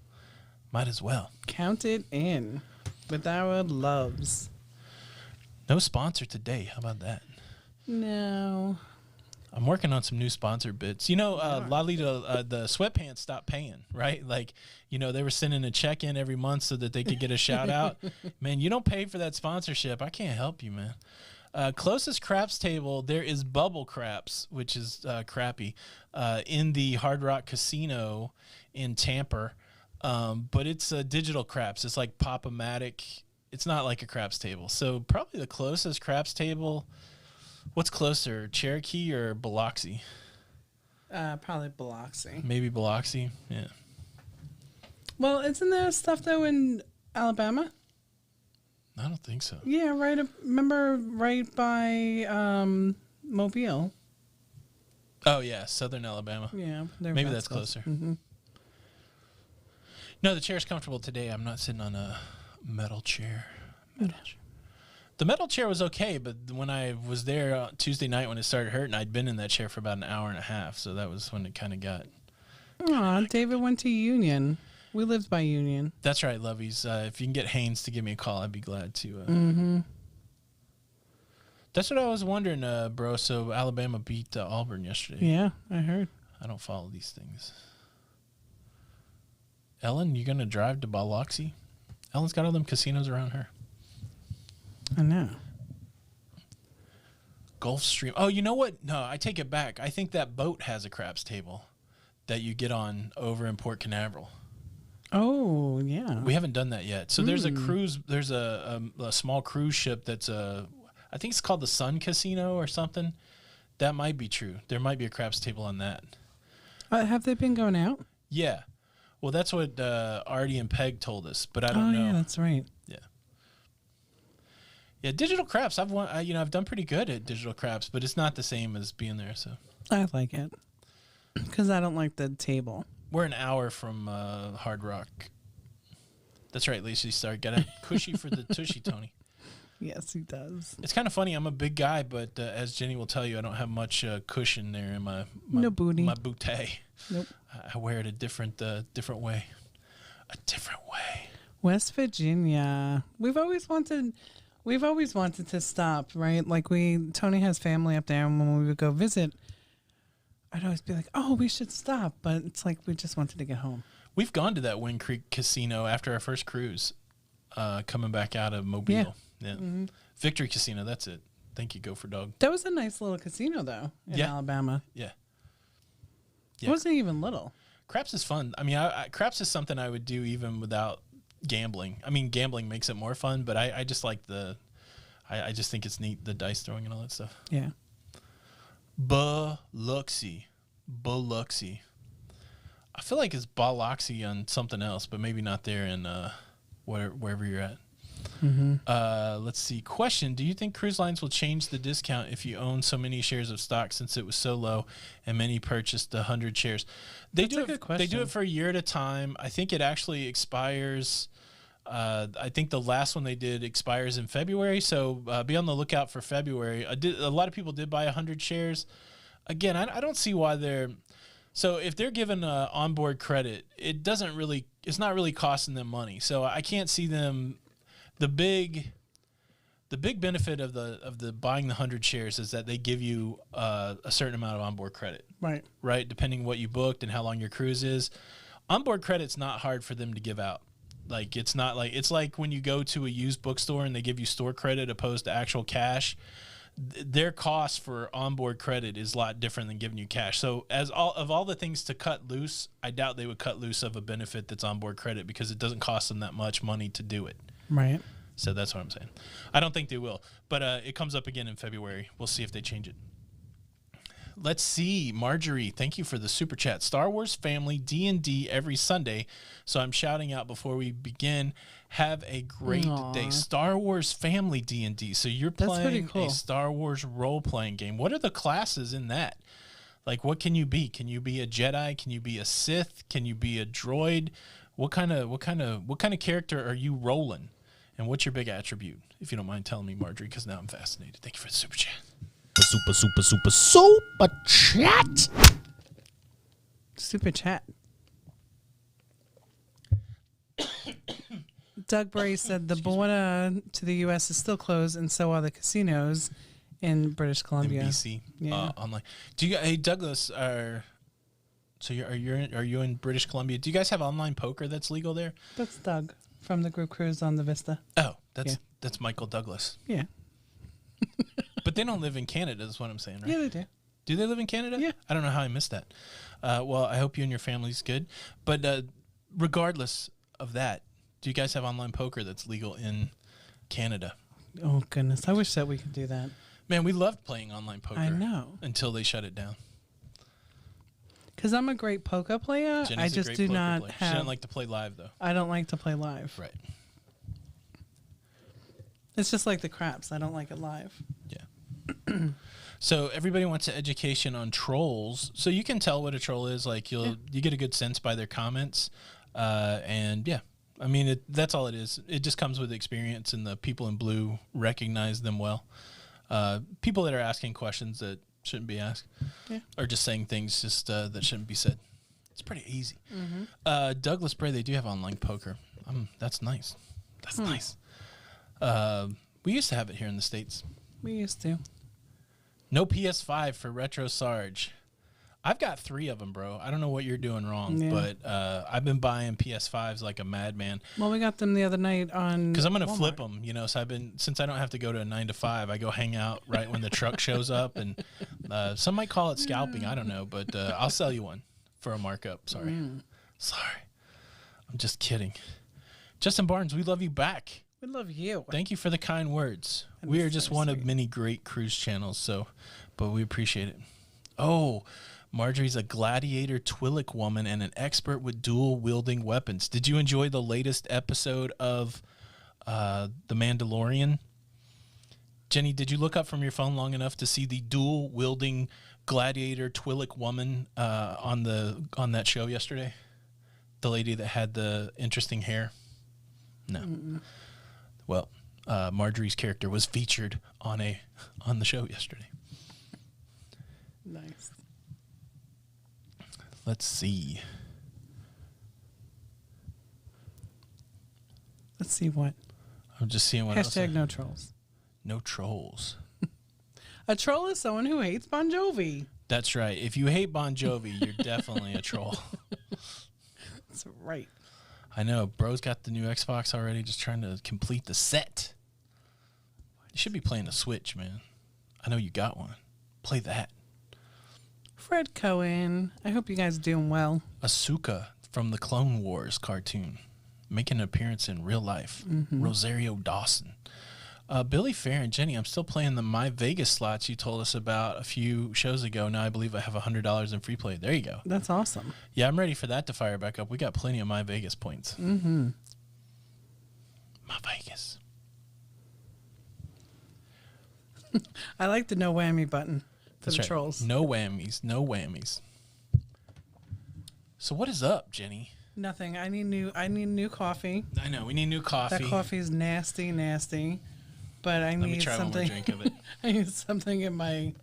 Count it in with our loves. No sponsor today. How about that? No. I'm working on some new sponsor bits. You know, Lido, the sweatpants stopped paying, right? Like, you know, they were sending a check in every month so that they could get a shout out. Man, you don't pay for that sponsorship. I can't help you, man. Closest craps table, there is Bubble Craps, which is crappy, in the Hard Rock Casino in Tampa. But it's digital craps. It's like Pop-O-Matic. It's not like a craps table. So probably the closest craps table. What's closer, Cherokee or Biloxi? Probably Biloxi. Maybe Biloxi. Yeah. Well, isn't there stuff though in Alabama? I don't think so. Yeah, right. Remember, right by Mobile. Oh yeah, Southern Alabama. Yeah, Maybe that's closer. Mm-hmm. No, the chair's comfortable today. I'm not sitting on a metal chair. The metal chair was okay, but when I was there Tuesday night when it started hurting, I'd been in that chair for about an hour and a half, so that was when it kind of got... Aw, David went to Union. We lived by Union. That's right, lovies. If you can get Haynes to give me a call, I'd be glad to. Mm-hmm. That's what I was wondering, bro. So Alabama beat Auburn yesterday. Yeah, I heard. I don't follow these things. Ellen, you going to drive to Biloxi? Ellen's got all them casinos around her. I know. Gulfstream. Oh, you know what? No, I take it back. I think that boat has a craps table that you get on over in Port Canaveral. Oh, yeah. We haven't done that yet. So there's a cruise. There's a small cruise ship that's I think it's called the Sun Casino or something. That might be true. There might be a craps table on that. Have they been going out? Yeah. Well, that's what Artie and Peg told us, but I don't know. Oh, yeah, that's right. Yeah. Yeah, digital craps. I've done pretty good at digital craps, but it's not the same as being there. So I like it because I don't like the table. we're an hour from Hard Rock. That's right, Lacey Star. Got a cushy for the tushy, Tony. Yes, he does. It's kind of funny. I'm a big guy, but as Jenny will tell you, I don't have much cushion there in my No booty. my bootay. Nope. I wear it a different way. A different way. West Virginia. We've always wanted to stop, right? Like Tony has family up there, and when we would go visit, I'd always be like, "Oh, we should stop," but it's like we just wanted to get home. We've gone to that Wind Creek Casino after our first cruise, coming back out of Mobile. Yeah. Mm-hmm. Victory Casino, that's it. Thank you, Gopher Dog. That was a nice little casino, though, in Alabama. Yeah. It wasn't even little. Craps is fun. I mean, craps is something I would do even without gambling. I mean, gambling makes it more fun, but I just like I just think it's neat, the dice throwing and all that stuff. Yeah. Biloxi. I feel like it's Biloxi on something else, but maybe not there in wherever you're at. Mm-hmm. Let's see. Question: do you think cruise lines will change the discount if you own so many shares of stock, since it was so low and many purchased 100 shares? They do it for a year at a time. I think it actually expires. I think the last one they did expires in February, so be on the lookout for February. A lot of people did buy 100 shares. Again, I don't see why they're. So if they're given onboard credit, it's not really costing them money. So I can't see them. The big benefit of the buying the 100 shares is that they give you a certain amount of onboard credit. Right. Depending what you booked and how long your cruise is. Onboard credit's not hard for them to give out. Like it's like when you go to a used bookstore and they give you store credit opposed to actual cash. Their cost for onboard credit is a lot different than giving you cash. So all the things to cut loose, I doubt they would cut loose of a benefit that's onboard credit because it doesn't cost them that much money to do it. Right. So that's what I'm saying. I don't think they will, but it comes up again in February. We'll see if they change it. Let's see. Marjorie, thank you for the super chat. Star Wars family D&D every Sunday. So I'm shouting out before we begin. Have a great day. Star Wars family D&D. So you're playing a Star Wars role-playing game. What are the classes in that? Like, what can you be? Can you be a Jedi? Can you be a Sith? Can you be a droid? What kind of character are you rolling? And what's your big attribute? If you don't mind telling me, Marjorie, because now I'm fascinated. Thank you for the super chat. Super chat. Super chat. Doug Bray said the border to the U.S. is still closed, and so are the casinos in British Columbia. In BC, yeah. Online. Do you? Hey, Douglas, are you in British Columbia? Do you guys have online poker that's legal there? That's Doug from the group cruise on the Vista. Oh, that's Michael Douglas. Yeah. But they don't live in Canada, is what I'm saying, right? Yeah, they do. Do they live in Canada? Yeah. I don't know how I missed that. Well, I hope you and your family's good. But regardless of that, do you guys have online poker that's legal in Canada? Oh, goodness. I wish that we could do that. Man, we loved playing online poker. I know. Until they shut it down. Because I'm a great poker player. Jenny's I just do not player. have... She doesn't like to play live, though. I don't like to play live. Right. It's just like the craps. I don't like it live. Yeah. So everybody wants an education on trolls. So you can tell what a troll is. Like you get a good sense by their comments. And yeah, I mean, that's all it is. It just comes with experience, and the people in blue recognize them well. People that are asking questions that shouldn't be asked, or just saying things just that shouldn't be said. It's pretty easy. Douglas Bray, they do have online poker. That's nice. That's nice. We used to have it here in the States. We used to. No PS5 for Retro Sarge. I've got 3 of them, bro. I don't know what you're doing wrong, but I've been buying PS5s like a madman. Well, we got them the other night on because I'm gonna Walmart. flip them, So since I don't have to go to a 9 to 5, I go hang out right when the truck shows up, and some might call it scalping. I don't know, but I'll sell you one for a markup. Sorry, I'm just kidding. Justin Barnes, we love you back. We love you. Thank you for the kind words. We are just one of many great cruise channels, but we appreciate it. Oh. Marjorie's a gladiator Twi'lek woman and an expert with dual-wielding weapons. Did you enjoy the latest episode of The Mandalorian? Jenny, did you look up from your phone long enough to see the dual-wielding gladiator Twi'lek woman on that show yesterday? The lady that had the interesting hair? No. Well, Marjorie's character was featured on the show yesterday. Nice. Let's see. Let's see what. I'm just seeing what else. Hashtag no trolls. No trolls. A troll is someone who hates Bon Jovi. That's right. If you hate Bon Jovi, you're definitely a troll. That's right. I know. Bro's got the new Xbox already, just trying to complete the set. You should be playing the Switch, man. I know you got one. Play that. Fred Cohen. I hope you guys are doing well. Asuka from the Clone Wars cartoon, making an appearance in real life. Rosario Dawson. Billy Fair and Jenny, I'm still playing the My Vegas slots you told us about a few shows ago. Now I believe I have $100 in free play. There you go. That's awesome. Yeah, I'm ready for that to fire back up. We got plenty of My Vegas points. Mm-hmm. My Vegas. I like the no whammy button for That's the right. trolls. No whammies. No whammies. So what is up, Jenny? Nothing. I need new coffee. I know. We need new coffee. That coffee is nasty, nasty. But I Let me need try something. one more drink of it. I need something in my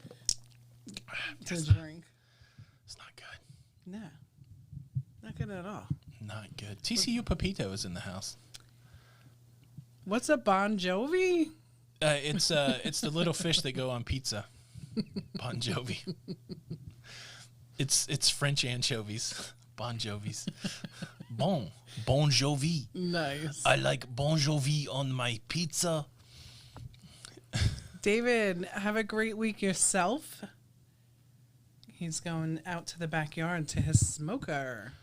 to drink. It's not good. No. Not good at all. Not good. TCU Pepito is in the house. What's a Bon Jovi? It's the little fish that go on pizza. Bon Jovi. It's French anchovies. Bon Jovis. Bon Jovi. Nice. I like Bon Jovi on my pizza. David, have a great week yourself. He's going out to the backyard to his smoker.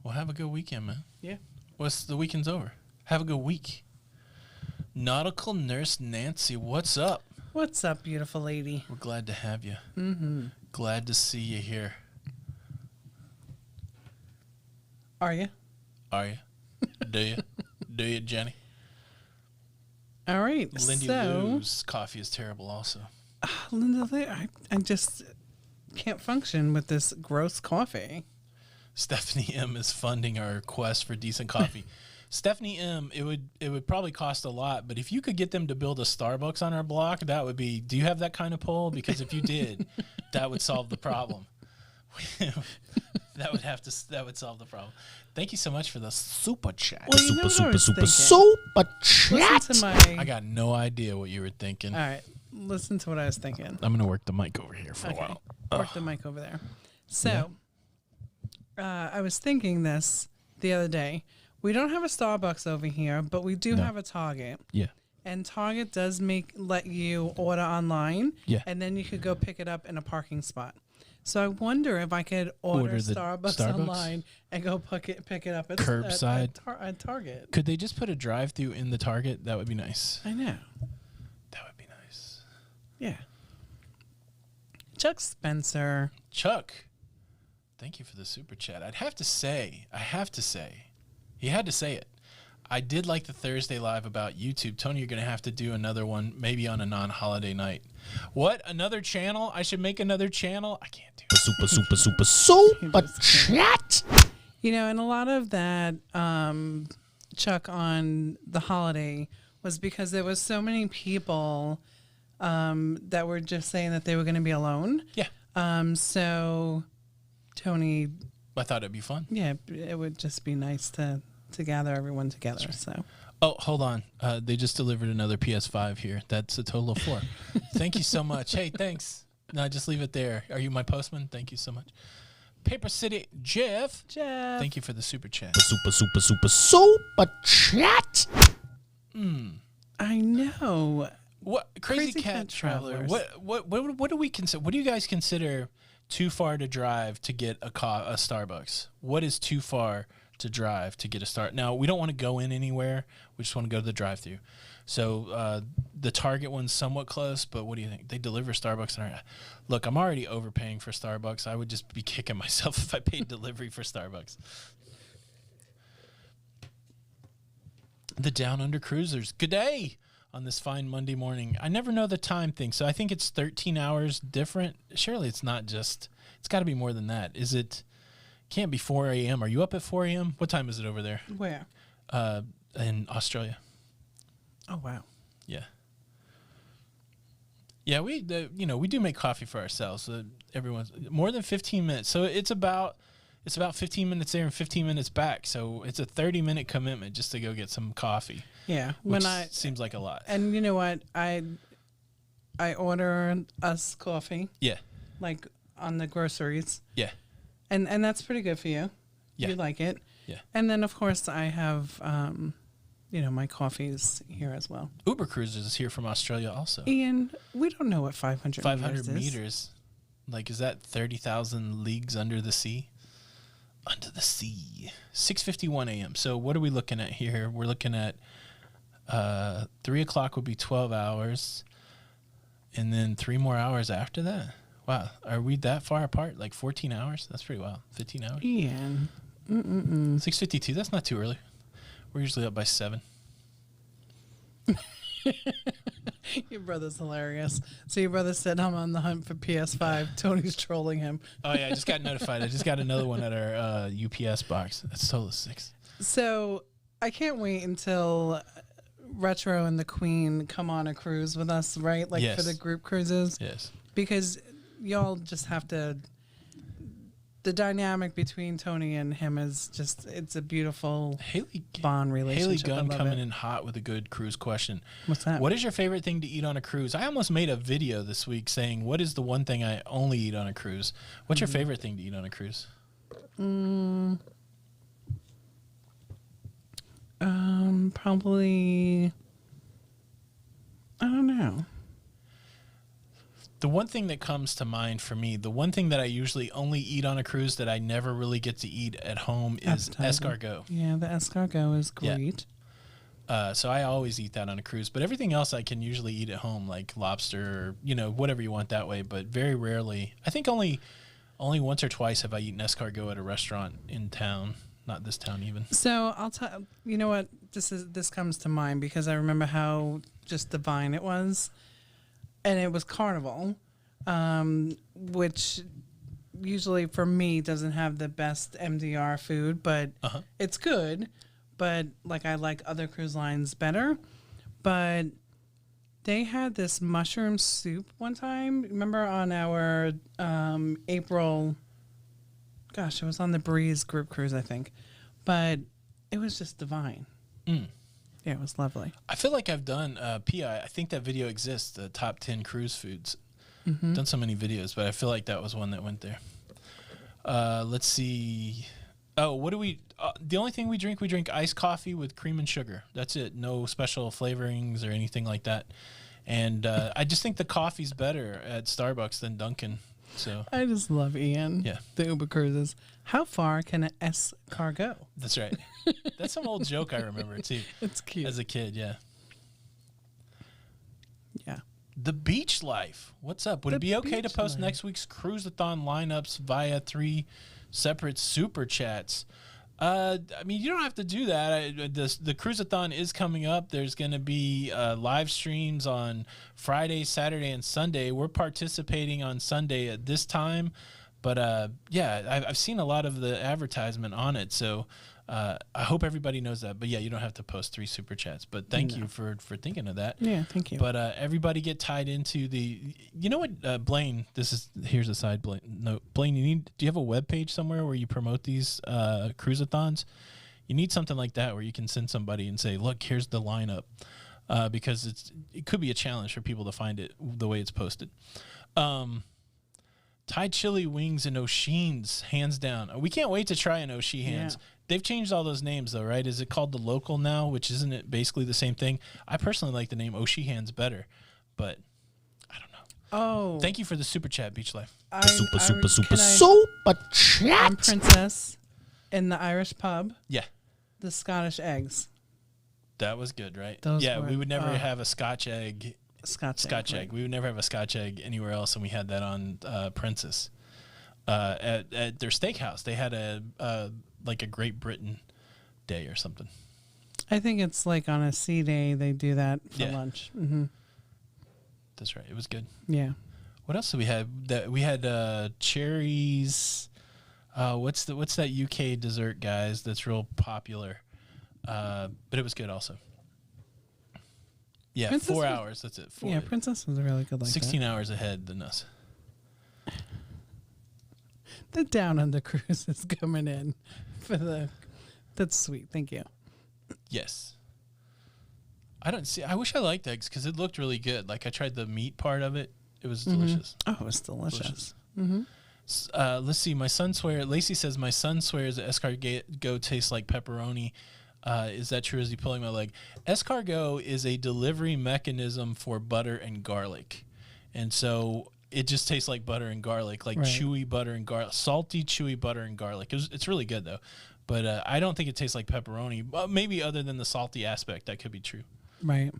Well, have a good weekend, man. Yeah. The weekend's over. Have a good week. Nautical Nurse Nancy, what's up? What's up, beautiful lady? We're glad to have you. Mm-hmm. Glad to see you here. Are you? Are you? Do you? Do you, Jenny? All right. Lindy so, Lou's coffee is terrible also. Linda, I just can't function with this gross coffee. Stephanie M is funding our quest for decent coffee. Stephanie M, it would probably cost a lot, but if you could get them to build a Starbucks on our block, that would be. Do you have that kind of pull? Because if you did, that would solve the problem. That would solve the problem. Thank you so much for the super chat. Well, you know what I was thinking. Super chat. Listen to I got no idea what you were thinking. All right. Listen to what I was thinking. I'm gonna work the mic over here for a while. Work the mic over there. So, I was thinking this the other day. We don't have a Starbucks over here, but we do have a Target. Yeah. And Target does let you order online. Yeah. And then you could go pick it up in a parking spot. So I wonder if I could order the Starbucks online and go pick it up at Curbside. at Target. Could they just put a drive-through in the Target? That would be nice. I know. That would be nice. Yeah. Chuck Spencer. Chuck, thank you for the super chat. I have to say, he had to say it. I did like the Thursday live about YouTube. Tony, you're going to have to do another one, maybe on a non-holiday night. What? Another channel? I should make another channel? I can't do it. Super chat. You know, and a lot of that Chuck on the holiday was because there was so many people that were just saying that they were going to be alone. Yeah. So Tony, I thought it'd be fun. yeah, it would just be nice to gather everyone together. So Oh, hold on. They just delivered another PS5 here. That's a total of 4. Thank you so much. Hey, thanks. No, just leave it there. Are you my postman? Thank you so much. Paper City Jeff. Thank you for the super chat. Super chat. I know. What Crazy Cat Traveler? Travelers. What do we consider? What do you guys consider too far to drive to get a Starbucks? What is too far to drive to get a start? Now we don't want to go in anywhere. We just want to go to the drive-thru. So the Target one's somewhat close, but what do you think? They deliver Starbucks. Look, I'm already overpaying for Starbucks. I would just be kicking myself if I paid delivery for Starbucks. The Down Under Cruisers. Good day on this fine Monday morning. I never know the time thing, so I think it's 13 hours different. Surely it's not just, it's got to be more than that. Is it, can't be 4 a.m. Are you up at 4 a.m.? What time is it over there? Where? In Australia. Oh, wow. Yeah. Yeah, we do make coffee for ourselves. Everyone's more than 15 minutes. So it's about 15 minutes there and 15 minutes back. So it's a 30-minute commitment just to go get some coffee. Yeah. Which seems like a lot. And you know what? I order us coffee. Yeah. Like on the groceries. Yeah. And that's pretty good for you. Yeah. You like it. Yeah. And then of course I have my coffees here as well. Uber Cruisers is here from Australia also. Ian, we don't know what 500 500 meters is. meters. Like, is that 30,000 leagues under the sea? Under the sea. 6:51 a.m. So what are we looking at here? We're looking at 3 o'clock would be 12 hours. And then 3 more hours after that. Wow. Are we that far apart? Like 14 hours? That's pretty wild. 15 hours? Ian. 6:52. That's not too early. We're usually up by 7. Your brother's hilarious. So your brother said, I'm on the hunt for PS5. Tony's trolling him. Oh, yeah. I just got notified. I just got another one at our UPS box. That's total 6. So I can't wait until Retro and the Queen come on a cruise with us, right? Like Yes. for the group cruises. Yes. Because y'all just have to... The dynamic between Tony and him is just, it's a beautiful bond relationship. Haley Gunn I love coming it. in hot with a good cruise question. What's that? What is your favorite thing to eat on a cruise? I almost made a video this week saying, what is the one thing I only eat on a cruise? What's your favorite thing to eat on a cruise? Probably, I don't know. The one thing that comes to mind for me, the one thing that I usually only eat on a cruise that I never really get to eat at home is Appetizer. escargot. Yeah, the escargot is Yeah. great. So I always eat that on a cruise, but everything else I can usually eat at home, like lobster or, whatever you want that way, but very rarely. I think only once or twice have I eaten escargot at a restaurant in town, not this town even. So I'll tell you know what this comes to mind because I remember how just divine it was, and it was Carnival, which usually for me doesn't have the best MDR food, but it's good. But like I like other cruise lines better. But they had this mushroom soup one time. Remember on our April, gosh, it was on the Breeze group cruise, I think. But it was just divine. Mm. Yeah, it was lovely. I feel like I've done PI. I think that video exists, the top 10 cruise foods. Done so many videos, but I feel like that was one that went there. Let's see. Oh, what do we... the only thing we drink iced coffee with cream and sugar. That's it. No special flavorings or anything like that. And I just think the coffee's better at Starbucks than Dunkin'. So I just love Ian. Yeah. The Uber cruises. How far can an S-car go? that's right. That's some old joke I remember, too. It's cute. As a kid, yeah. Yeah. The Beach Life. What's up? Would it be okay to Beach post Life. next week's Cruise-a-thon lineups via 3 separate super chats? I mean, you don't have to do that. The Cruise-a-thon is coming up. There's going to be live streams on Friday, Saturday, and Sunday. We're participating on Sunday at this time. But, yeah, I've seen a lot of the advertisement on it. So I hope everybody knows that. But yeah, you don't have to post 3 super chats. But thank you for thinking of that. Yeah, thank you. But everybody get tied into the. You know what, Blaine? Here's a side Blaine. No, Blaine. Do you have a web page somewhere where you promote these cruise-a-thons? You need something like that where you can send somebody and say, "Look, here's the lineup," because it could be a challenge for people to find it the way it's posted. Thai chili wings and O'Sheen's, hands down. We can't wait to try an O'Sheen's. Yeah. They've changed all those names, though, right? Is it called the Local now, which isn't it basically the same thing? I personally like the name O'Sheen's better, but I don't know. Oh. Thank you for the super chat, Beach Life. Super I'm chat. Princess in the Irish pub, Yeah, the Scottish eggs. that was good, right? Those yeah, were- we would never have a Scotch egg. Scotch egg. right. We would never have a Scotch egg anywhere else, and we had that on Princess. At their steakhouse, they had a Great Britain day or something. I think it's like on a sea day they do that for Yeah. lunch. Mm-hmm. That's right. It was good. Yeah. What else did we have? We had cherries. What's that UK dessert, guys? That's real popular. But it was good also. Yeah, Princess 4 was- hours. That's it. Yeah, Princess was really good like 16 hours ahead than us. that. The Down Under cruise is coming in for the. That's sweet. Thank you. Yes. I wish I liked eggs because it looked really good. Like I tried the meat part of it. It was delicious. Oh, it was delicious. Let's see. Lacey says my son swears that escargot tastes like pepperoni. Is that true? Is he pulling my leg? Escargot is a delivery mechanism for butter and garlic, and so it just tastes like butter and garlic, like Right. chewy butter and garlic, salty, chewy butter and garlic. It's really good though, but I don't think it tastes like pepperoni. Maybe other than the salty aspect, that could be true. Right.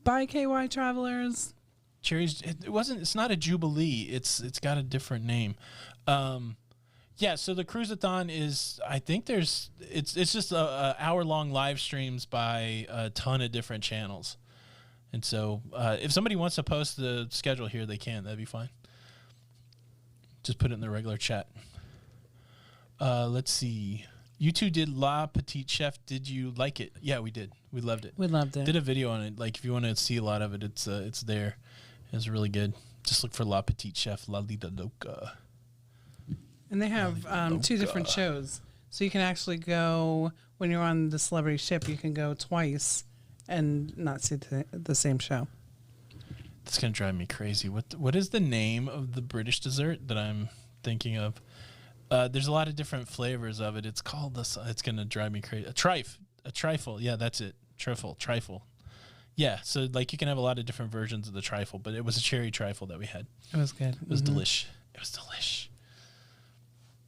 Bye, KY travelers. Cherries. It's not a Jubilee. It's got a different name. Yeah. So the cruise-a-thon is. I think it's just a hour-long live streams by a ton of different channels, and so if somebody wants to post the schedule here, they can. That'd be fine. Just put it in the regular chat. Let's see. You two did La Petite Chef. Did you like it? Yeah, we did. We loved it. We loved it. Did a video on it. Like if you want to see a lot of it, it's there. It's really good. Just look for La Petite Chef, La Lido Loca. And they have 2 different shows. So you can actually go, when you're on the celebrity ship, you can go twice and not see the same show. That's gonna drive me crazy. What is the name of the British dessert that I'm thinking of? There's a lot of different flavors of it. It's called this. It's gonna drive me crazy. A trifle. Yeah, that's it. Trifle. Yeah. So like you can have a lot of different versions of the trifle, but it was a cherry trifle that we had. It was good. It was delish. It was delish.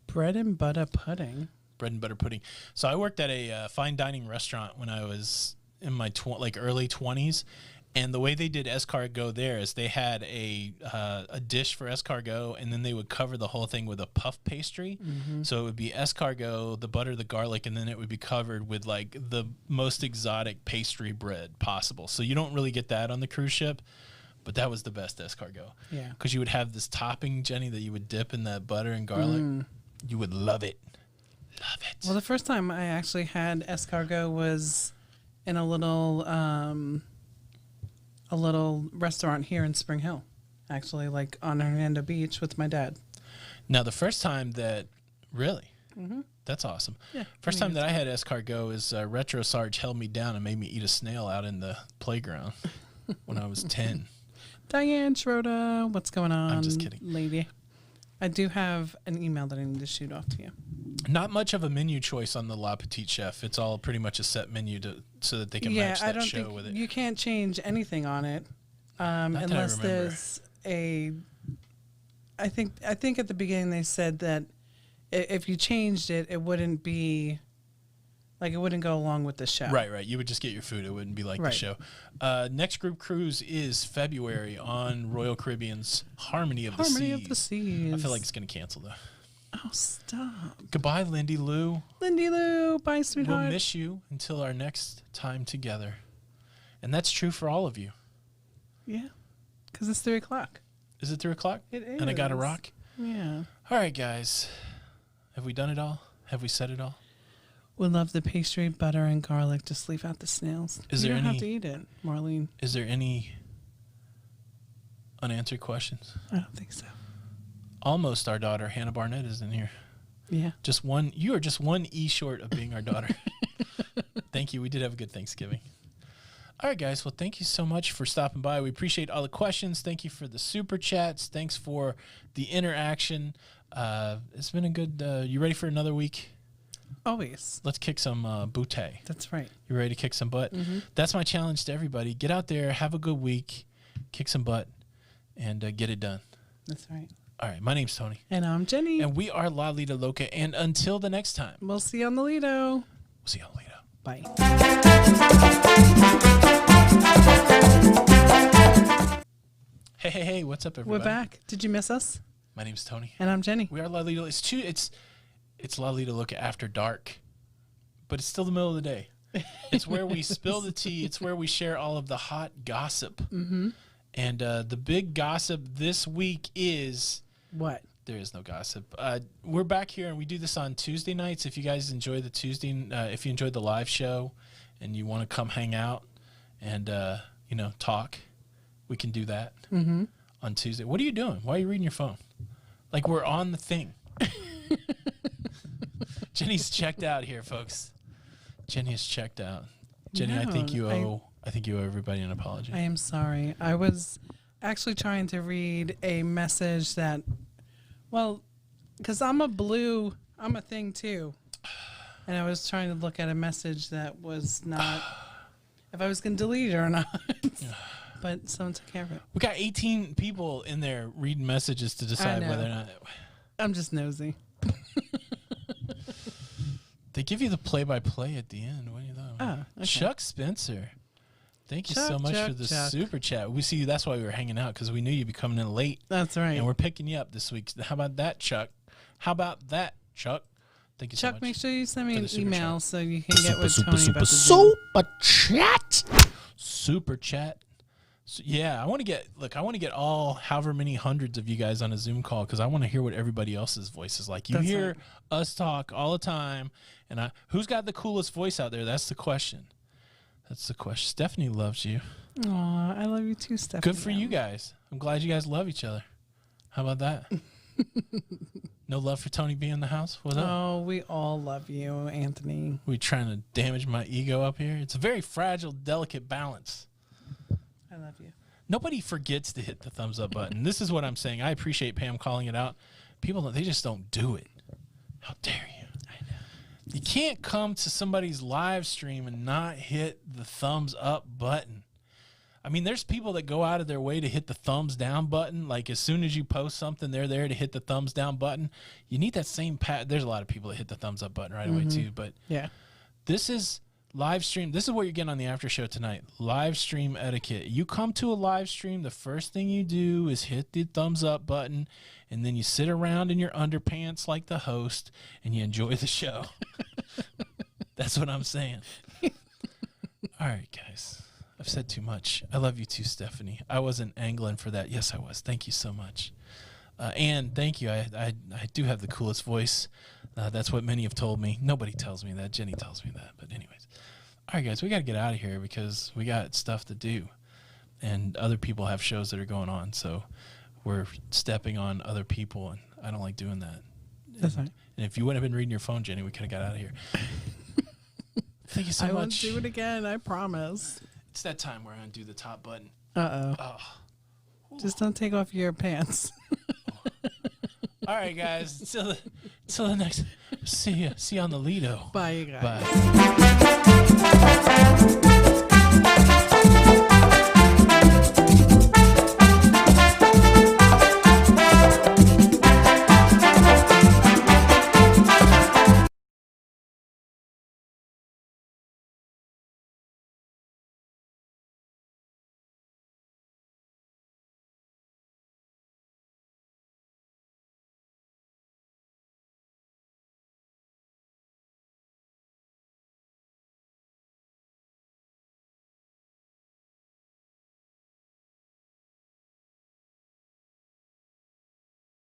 Bread and butter pudding. Bread and butter pudding. So I worked at a fine dining restaurant when I was in my early 20s, and the way they did escargot there is they had a dish for escargot, and then they would cover the whole thing with a puff pastry. So it would be escargot, the butter, the garlic, and then it would be covered with like the most exotic pastry bread possible. So you don't really get that on the cruise ship, but that was the best escargot. Yeah. Because you would have this topping, Jenny, that you would dip in that butter and garlic. You would love it. Love it. Well, the first time I actually had escargot was in a little restaurant here in Spring Hill, actually, like on Hernando Beach with my dad. Now, the first time that, really? That's awesome. Yeah, First time that I had escargot is Retro Sarge held me down and made me eat a snail out in the playground when I was 10. Diane Schroeder, what's going on? I'm just kidding. Lady. I do have an email that I need to shoot off to you. Not much of a menu choice on the La Petite Chef. It's all pretty much a set menu so that they can match that show think with it. you can't change anything on it that I unless remember. there's a. I think at the beginning they said that if you changed it, it wouldn't be. Like, it wouldn't go along with the show. Right. You would just get your food. It wouldn't be like the Right. show. Next group cruise is February on Royal Caribbean's Harmony of the Seas. Harmony of the Seas. I feel like it's going to cancel, though. Oh, stop. Goodbye, Lindy Lou. Lindy Lou, bye, sweetheart. We'll miss you until our next time together. And that's true for all of you. Yeah, because it's 3 o'clock. Is it 3 o'clock? It And I got to is. rock? Yeah. All right, guys. Have we done it all? Have we said it all? would love the pastry, butter, and garlic. Just leave out the snails. Is you there don't have any- to eat it, Marlene. Is there any unanswered questions? I don't think so. Almost our daughter, Hannah Barnett, is in here. Yeah. Just one. You are just one E short of being our daughter. Thank you. We did have a good Thanksgiving. All right, guys. Well, thank you so much for stopping by. We appreciate all the questions. Thank you for the super chats. Thanks for the interaction. It's been a good. You ready for another week? Always. Let's kick some bootay. That's right. You ready to kick some butt? That's my challenge to everybody. Get out there, have a good week, kick some butt, and get it done. That's right. All right. My name's Tony, And I'm Jenny. and we are Lido Loca. And until the next time, We'll see you on the Lido. we'll see you on Lido. Bye. Hey, what's up, everybody? We're back. Did you miss us? My name's Tony. And I'm Jenny. We are La Lido. It's La Lido Loca after dark, but it's still the middle of the day. It's where we spill the tea. It's where we share all of the hot gossip. And the big gossip this week is What? there is no gossip. We're back here, and we do this on Tuesday nights. If you guys enjoy the Tuesday, if you enjoyed the live show, and you want to come hang out and talk, we can do that on Tuesday. What are you doing? Why are you reading your phone? Like we're on the thing. Jenny's checked out here, folks. Jenny is checked out. Jenny, I think you owe everybody an apology. I am sorry. I was actually trying to read a message that, well, because I'm a thing too. And I was trying to look at a message that was not, if I was going to delete it or not. But someone took care of it. We got 18 people in there reading messages to decide know. whether or not. I'm just nosy. They give you the play-by-play at the end. What do you think? Oh, okay. Chuck Spencer. Thank you so Chuck, much Chuck, for the Chuck. super chat. We see that's why we were hanging out, because we knew you'd be coming in late. That's right. And we're picking you up this week. How about that, Chuck? How about that, Chuck? Thank you so Chuck, much. make sure you send me for an the super email chat. so you can get with Super, Tony super, about the Zoom. super chat. Super chat. So, yeah, I want to get all however many hundreds of you guys on a Zoom call, because I want to hear what everybody else's voice is like. You That's hear right. us talk all the time, and who's got the coolest voice out there? That's the question. That's the question. Stephanie loves you. Aw, I love you too, Stephanie. Good for you guys. I'm glad you guys love each other. How about that? No love for Tony B in the house? What's up? Oh, we all love you, Anthony. We trying to damage my ego up here? It's a very fragile, delicate balance. I love you. Nobody forgets to hit the thumbs up button. This is what I'm saying. I appreciate Pam calling it out. People, they just don't do it. How dare you? I know. You can't come to somebody's live stream and not hit the thumbs up button. I mean, there's people that go out of their way to hit the thumbs down button. Like, as soon as you post something, they're there to hit the thumbs down button. You need that same There's a lot of people that hit the thumbs up button right away, too. But Yeah. this is live stream. This is what you're getting on the after show tonight. Live stream etiquette. You come to a live stream, the first thing you do is hit the thumbs up button, and then you sit around in your underpants like the host, and you enjoy the show. That's what I'm saying. All right, guys. I've said too much. I love you too, Stephanie. I wasn't angling for that. Yes, I was. Thank you so much. And thank you. I do have the coolest voice. That's what many have told me. Nobody tells me that. Jenny tells me that. But anyways. All right, guys, we got to get out of here because we got stuff to do. And other people have shows that are going on. So we're stepping on other people, and I don't like doing that. That's fine. And if you wouldn't have been reading your phone, Jenny, we could have got out of here. Thank you so I much. won't do it again, I promise. It's that time where I undo the top button. Uh-oh. Oh. Just don't take off your pants. All right, guys. Till the next. See you on the Lido. Bye, you guys. Bye.